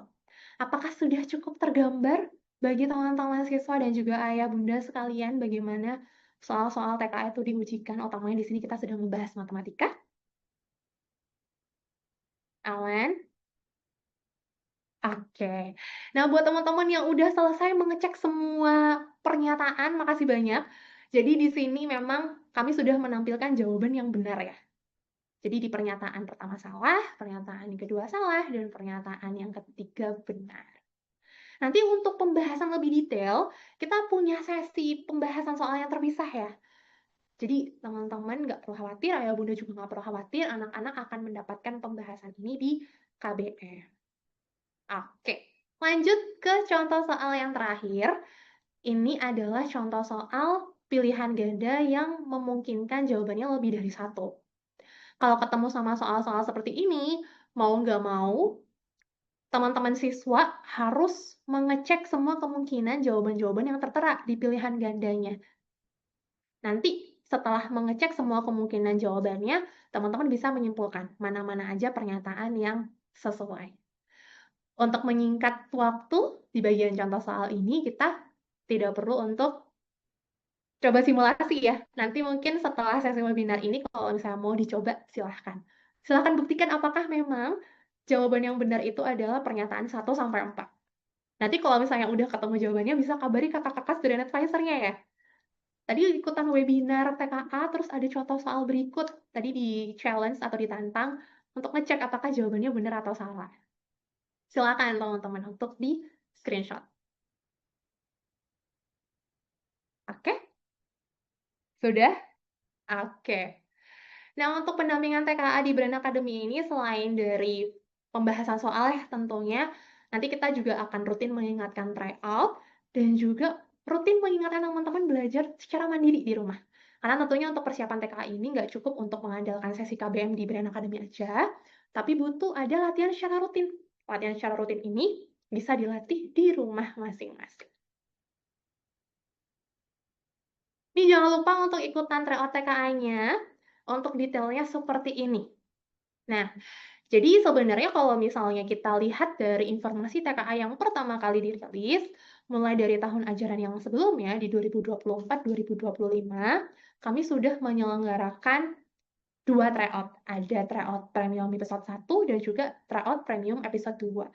Apakah sudah cukup tergambar bagi teman-teman siswa dan juga ayah bunda sekalian bagaimana soal-soal TKA itu diujikan? Utamanya di sini kita sedang membahas matematika. Awan? Oke. Nah, buat teman-teman yang udah selesai mengecek semua pernyataan, makasih banyak. Jadi di sini memang kami sudah menampilkan jawaban yang benar ya. Jadi di pernyataan pertama salah, pernyataan yang kedua salah, dan pernyataan yang ketiga benar. Nanti untuk pembahasan lebih detail, kita punya sesi pembahasan soal yang terpisah ya. Jadi teman-teman nggak perlu khawatir, ayah bunda juga nggak perlu khawatir, anak-anak akan mendapatkan pembahasan ini di KBM. Oke, lanjut ke contoh soal yang terakhir. Ini adalah contoh soal pilihan ganda yang memungkinkan jawabannya lebih dari satu. Kalau ketemu sama soal-soal seperti ini, mau nggak mau, teman-teman siswa harus mengecek semua kemungkinan jawaban-jawaban yang tertera di pilihan gandanya. Nanti setelah mengecek semua kemungkinan jawabannya, teman-teman bisa menyimpulkan mana-mana aja pernyataan yang sesuai. Untuk menyingkat waktu, di bagian contoh soal ini, kita tidak perlu untuk coba simulasi ya. Nanti mungkin setelah sesi webinar ini, kalau misalnya mau dicoba, silahkan. Silahkan buktikan apakah memang jawaban yang benar itu adalah pernyataan 1-4. Nanti kalau misalnya udah ketemu jawabannya, bisa kabari kakak-kakak student advisor-nya ya. Tadi ikutan webinar TKA, terus ada contoh soal berikut. Tadi di challenge atau ditantang untuk ngecek apakah jawabannya benar atau salah. Silakan teman-teman untuk di screenshot. Oke? Sudah? Oke. Nah, untuk pendampingan TKA di Brand Academy ini selain dari pembahasan soal ya tentunya, nanti kita juga akan rutin mengingatkan tryout dan juga rutin mengingatkan teman-teman belajar secara mandiri di rumah. Karena tentunya untuk persiapan TKA ini nggak cukup untuk mengandalkan sesi KBM di Brand Academy aja, tapi butuh ada latihan secara rutin. Latihan secara rutin ini bisa dilatih di rumah masing-masing. Ini jangan lupa untuk ikutan tryout TKA-nya untuk detailnya seperti ini. Nah, jadi sebenarnya kalau misalnya kita lihat dari informasi TKA yang pertama kali dirilis, mulai dari tahun ajaran yang sebelumnya di 2024-2025, kami sudah menyelenggarakan 2 tryout. Ada tryout premium episode 1 dan juga tryout premium episode 2.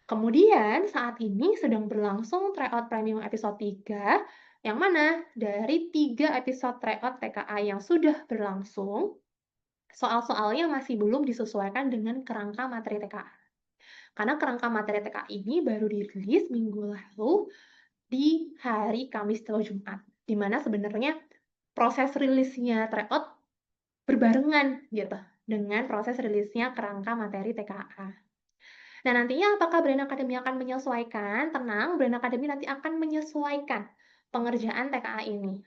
Kemudian saat ini sedang berlangsung tryout premium episode 3, yang mana dari 3 episode tryout TKA yang sudah berlangsung, soal-soalnya masih belum disesuaikan dengan kerangka materi TKA. Karena kerangka materi TKA ini baru dirilis minggu lalu di hari Kamis atau Jumat, di mana sebenarnya proses rilisnya tryout berbarengan gitu dengan proses rilisnya kerangka materi TKA. Nah, nantinya apakah Brand Academy akan menyesuaikan? Tenang, Brand Academy nanti akan menyesuaikan pengerjaan TKA ini.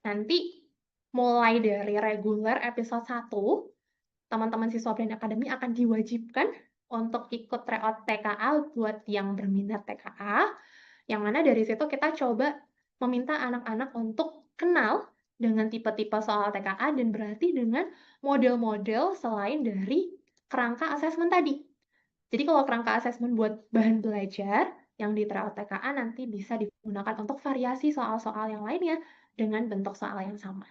Nanti mulai dari reguler episode 1, teman-teman siswa Brand Academy akan diwajibkan untuk ikut tryout TKA buat yang berminat TKA, yang mana dari situ kita coba meminta anak-anak untuk kenal dengan tipe-tipe soal TKA dan berlatih dengan model-model selain dari kerangka asesmen tadi. Jadi kalau kerangka asesmen buat bahan belajar yang di tryout TKA nanti bisa digunakan untuk variasi soal-soal yang lainnya dengan bentuk soal yang sama.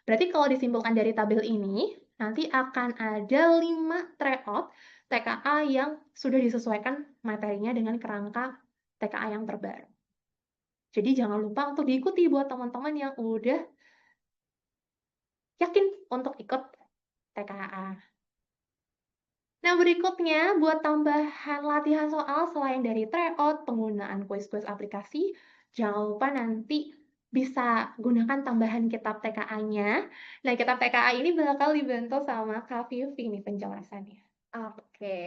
Berarti kalau disimpulkan dari tabel ini, nanti akan ada 5 tryout TKA yang sudah disesuaikan materinya dengan kerangka TKA yang terbaru. Jadi jangan lupa untuk diikuti buat teman-teman yang udah yakin untuk ikut TKA. Nah, berikutnya buat tambahan latihan soal selain dari tryout, penggunaan kuis-kuis aplikasi, jangan lupa nanti bisa gunakan tambahan kitab TKA-nya. Nah, kitab TKA ini bakal dibantu sama Kak Vivi nih penjelasannya. Oke.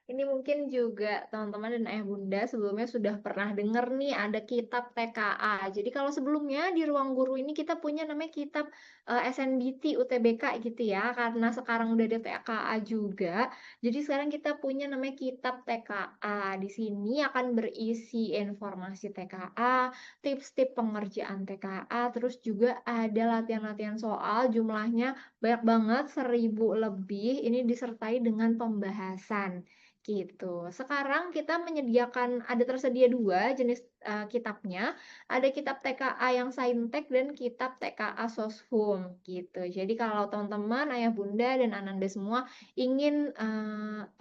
Ini mungkin juga teman-teman dan ayah bunda sebelumnya sudah pernah dengar nih ada kitab TKA. Jadi kalau sebelumnya di ruang guru ini kita punya namanya kitab SNBT UTBK gitu ya. Karena sekarang udah ada TKA juga. Jadi sekarang kita punya namanya kitab TKA. Di sini akan berisi informasi TKA, tips-tips pengerjaan TKA, terus juga ada latihan-latihan soal jumlahnya banyak banget 1.000 lebih. Ini disertai dengan pembahasan gitu. Sekarang kita menyediakan ada tersedia dua jenis kitabnya. Ada kitab TKA yang Saintek dan kitab TKA Soshum gitu. Jadi kalau teman-teman, ayah bunda dan ananda semua ingin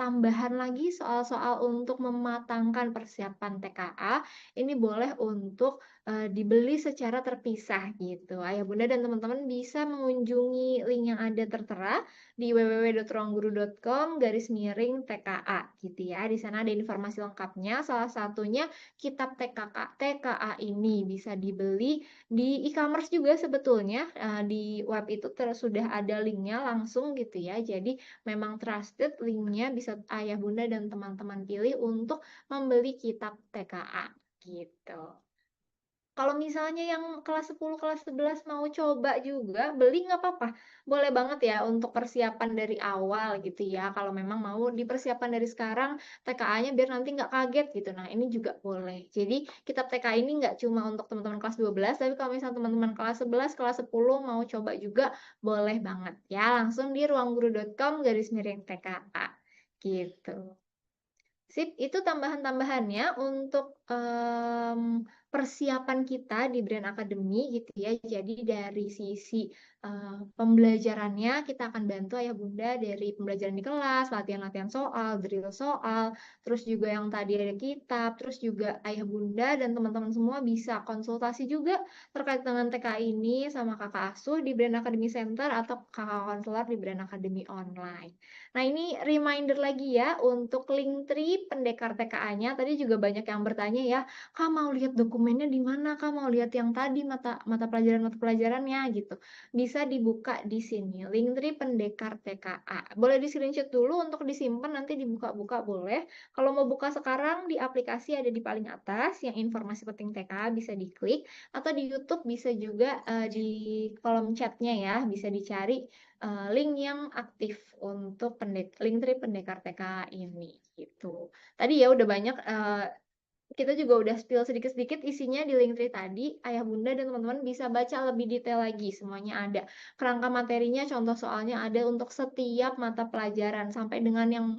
tambahan lagi soal-soal untuk mematangkan persiapan TKA, ini boleh untuk dibeli secara terpisah gitu. Ayah bunda dan teman-teman bisa mengunjungi link yang ada tertera di www.ruangguru.com/TKA gitu ya. Di sana ada informasi lengkapnya. Salah satunya kitab TKA ini bisa dibeli di e-commerce juga sebetulnya. Di web itu sudah ada linknya langsung gitu ya. Jadi memang trusted linknya bisa ayah bunda dan teman-teman pilih untuk membeli kitab TKA gitu. Kalau misalnya yang kelas 10, kelas 11 mau coba juga, beli nggak apa-apa. Boleh banget ya untuk persiapan dari awal gitu ya. Kalau memang mau dipersiapkan dari sekarang, TKA-nya biar nanti nggak kaget gitu. Nah, ini juga boleh. Jadi, kitab TKA ini nggak cuma untuk teman-teman kelas 12, tapi kalau misalnya teman-teman kelas 11, kelas 10 mau coba juga, boleh banget ya. Langsung di ruangguru.com/TKA. Gitu. Sip, itu tambahan-tambahannya untuk persiapan kita di Brand Academy gitu ya. Jadi dari sisi pembelajarannya kita akan bantu ayah bunda dari pembelajaran di kelas, latihan-latihan soal, drill soal, terus juga yang tadi ada kitab, terus juga ayah bunda dan teman-teman semua bisa konsultasi juga terkait dengan TK ini sama kakak asuh di Brand Academy Center atau kakak konselor di Brand Academy Online. Nah, ini reminder lagi ya untuk Linktree pendekar TKA-nya. Tadi juga banyak yang bertanya ya, Kak mau lihat dokumennya di mana? Kak mau lihat yang tadi mata pelajarannya gitu. Bisa dibuka di sini, Linktree pendekar TKA. Boleh di-screenshot dulu untuk disimpan nanti dibuka-buka boleh. Kalau mau buka sekarang di aplikasi ada di paling atas yang informasi penting TKA bisa diklik atau di YouTube bisa juga di kolom chatnya ya, bisa dicari link yang aktif untuk Linktree pendekar TK ini gitu. Tadi ya udah banyak kita juga udah spill sedikit-sedikit isinya di Linktree tadi. Ayah bunda dan teman-teman bisa baca lebih detail lagi. Semuanya ada. Kerangka materinya, contoh soalnya ada untuk setiap mata pelajaran. Sampai dengan yang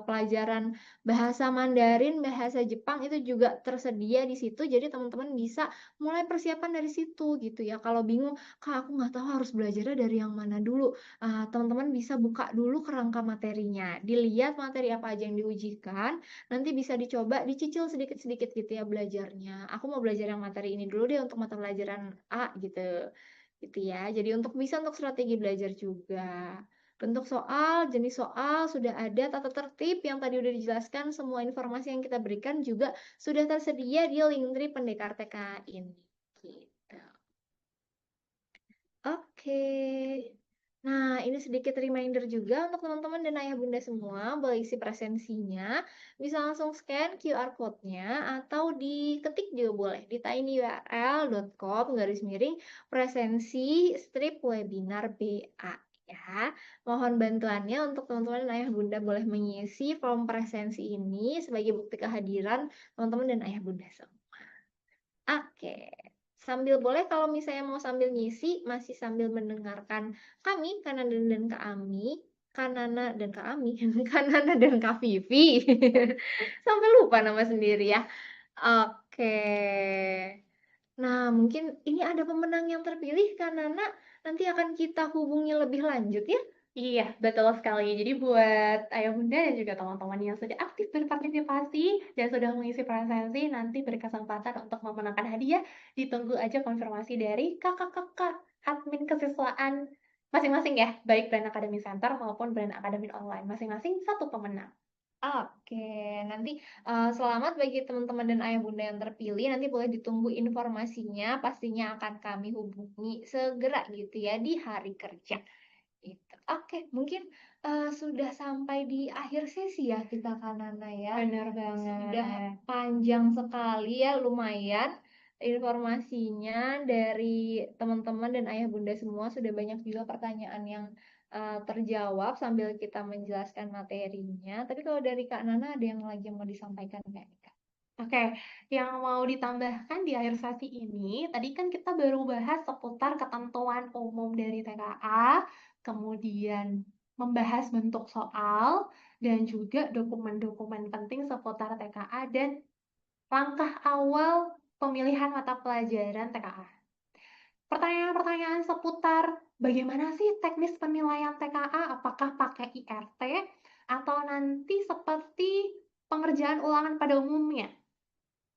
pelajaran bahasa Mandarin, bahasa Jepang itu juga tersedia di situ. Jadi teman-teman bisa mulai persiapan dari situ gitu ya. Kalau bingung, Kak aku nggak tahu harus belajarnya dari yang mana dulu. Teman-teman bisa buka dulu kerangka materinya. Dilihat materi apa aja yang diujikan. Nanti bisa dicoba, dicicil sedikit-sedikit gitu ya belajarnya. Aku mau belajar yang materi ini dulu deh untuk mata pelajaran A gitu. Gitu ya. Jadi untuk bisa untuk strategi belajar juga. Bentuk soal, jenis soal sudah ada, tata tertib yang tadi udah dijelaskan, semua informasi yang kita berikan juga sudah tersedia di Linktree Pendekar TK ini. Gitu. Oke. Nah, ini sedikit reminder juga untuk teman-teman dan ayah bunda semua, boleh isi presensinya, bisa langsung scan QR code-nya atau diketik juga boleh di tinyurl.com/presensi strip webinar BA ya. Mohon bantuannya untuk teman-teman dan ayah bunda boleh mengisi form presensi ini sebagai bukti kehadiran teman-teman dan ayah bunda semua. Oke. Sambil boleh kalau misalnya mau sambil ngisi, masih sambil mendengarkan kami, Kanana dan Kak Ami, Kanana dan Kak Ami, Kanana dan Kak Vivi. Sampai lupa nama sendiri ya. Oke. Nah, mungkin ini ada pemenang yang terpilih, Kanana. Nanti akan kita hubungi lebih lanjut ya. Iya, betul sekali. Jadi buat ayah bunda dan juga teman-teman yang sudah aktif berpartisipasi dan sudah mengisi presensi, nanti berkesempatan untuk memenangkan hadiah, ditunggu aja konfirmasi dari kakak-kakak admin kesiswaan masing-masing ya, baik Brand Academy Center maupun Brand Academy Online. Masing-masing satu pemenang. Oke, nanti selamat bagi teman-teman dan ayah bunda yang terpilih. Nanti boleh ditunggu informasinya, pastinya akan kami hubungi segera gitu ya di hari kerja. Itu. Oke, mungkin sudah sampai di akhir sesi ya kita Kanana ya. Bener Sudah banget. panjang sekali ya, lumayan informasinya dari teman-teman dan ayah bunda semua. Sudah banyak juga pertanyaan yang terjawab sambil kita menjelaskan materinya. Tapi kalau dari Kak Nana ada yang lagi mau disampaikan nggak nih, Kak? Oke, yang mau ditambahkan di akhir sesi ini, tadi kan kita baru bahas seputar ketentuan umum dari TKA, kemudian membahas bentuk soal, dan juga dokumen-dokumen penting seputar TKA dan langkah awal pemilihan mata pelajaran TKA. Pertanyaan-pertanyaan seputar bagaimana sih teknis penilaian TKA, apakah pakai IRT atau nanti seperti pengerjaan ulangan pada umumnya?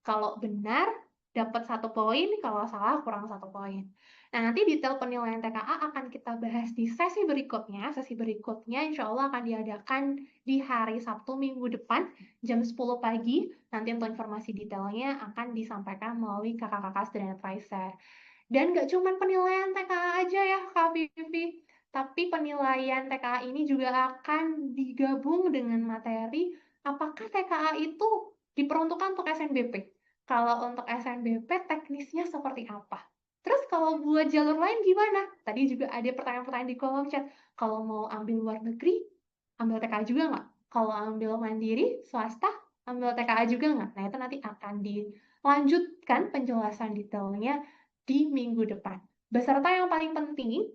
Kalau benar, dapat 1 poin, kalau salah kurang 1 poin. Nah, nanti detail penilaian TKA akan kita bahas di sesi berikutnya. Sesi berikutnya insya Allah akan diadakan di hari Sabtu minggu depan, jam 10 pagi. Nanti untuk informasi detailnya akan disampaikan melalui kakak-kakak student advisor. Dan nggak cuma penilaian TKA aja ya, Kak Vivi. Tapi penilaian TKA ini juga akan digabung dengan materi apakah TKA itu diperuntukkan untuk SNBP. Kalau untuk SNBP teknisnya seperti apa? Terus kalau buat jalur lain gimana? Tadi juga ada pertanyaan-pertanyaan di kolom chat. Kalau mau ambil luar negeri, ambil TKA juga nggak? Kalau ambil mandiri, swasta, ambil TKA juga nggak? Nah, itu nanti akan dilanjutkan penjelasan detailnya di minggu depan. Beserta yang paling penting,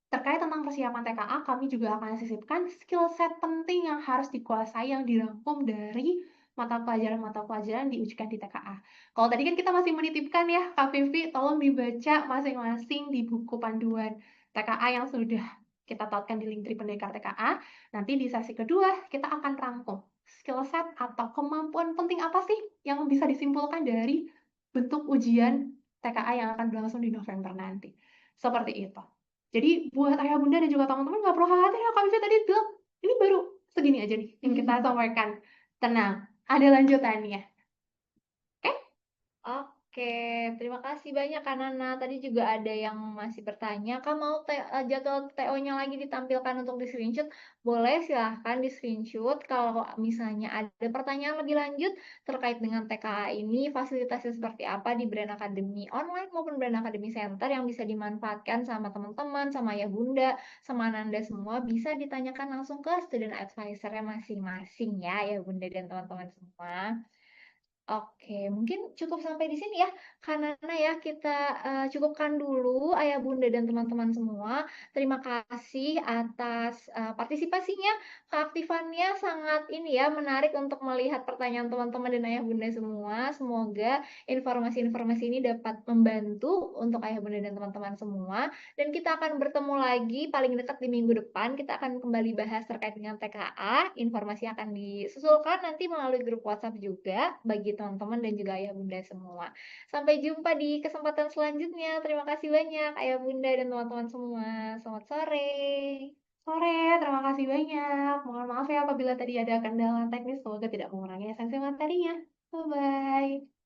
terkait tentang persiapan TKA, kami juga akan sisipkan skill set penting yang harus dikuasai yang dirangkum dari mata pelajaran-mata pelajaran diujikan di TKA. Kalau tadi kan kita masih menitipkan ya, Kak Vivi, tolong dibaca masing-masing di buku panduan TKA yang sudah kita tautkan di link Pendekar TKA. Nanti di sesi kedua, kita akan rangkum skill set atau kemampuan penting apa sih yang bisa disimpulkan dari bentuk ujian TKA yang akan berlangsung di November nanti. Seperti itu. Jadi buat ayah bunda dan juga teman-teman nggak perlu khawatir ya, Kak Vivi tadi bilang ini baru segini aja nih yang kita sampaikan. Tenang, ada lanjutannya. Oke? Oke, terima kasih banyak Kak Nana. Tadi juga ada yang masih bertanya, Kak mau jadwal TO-nya lagi ditampilkan untuk di screenshot? Boleh, silahkan di screenshot. Kalau misalnya ada pertanyaan lebih lanjut terkait dengan TKA ini, fasilitasnya seperti apa di Brand Academy Online maupun Brand Academy Center yang bisa dimanfaatkan sama teman-teman, sama ayah bunda, sama Nanda semua, bisa ditanyakan langsung ke student advisor-nya masing-masing ya, ayah bunda dan teman-teman semua. Oke, mungkin cukup sampai di sini ya, karena ya kita cukupkan dulu ayah bunda dan teman-teman semua. Terima kasih atas partisipasinya, keaktifannya sangat ini ya menarik untuk melihat pertanyaan teman-teman dan ayah bunda semua. Semoga informasi-informasi ini dapat membantu untuk ayah bunda dan teman-teman semua. Dan kita akan bertemu lagi paling dekat di minggu depan. Kita akan kembali bahas terkait dengan TKA. Informasi akan disusulkan nanti melalui grup WhatsApp juga bagi teman-teman dan juga ayah bunda semua. Sampai jumpa di kesempatan selanjutnya. Terima kasih banyak ayah bunda dan teman-teman semua. Selamat sore. Sore, terima kasih banyak. Mohon maaf ya apabila tadi ada kendala teknis, semoga tidak mengurangi esensi materinya. Bye-bye.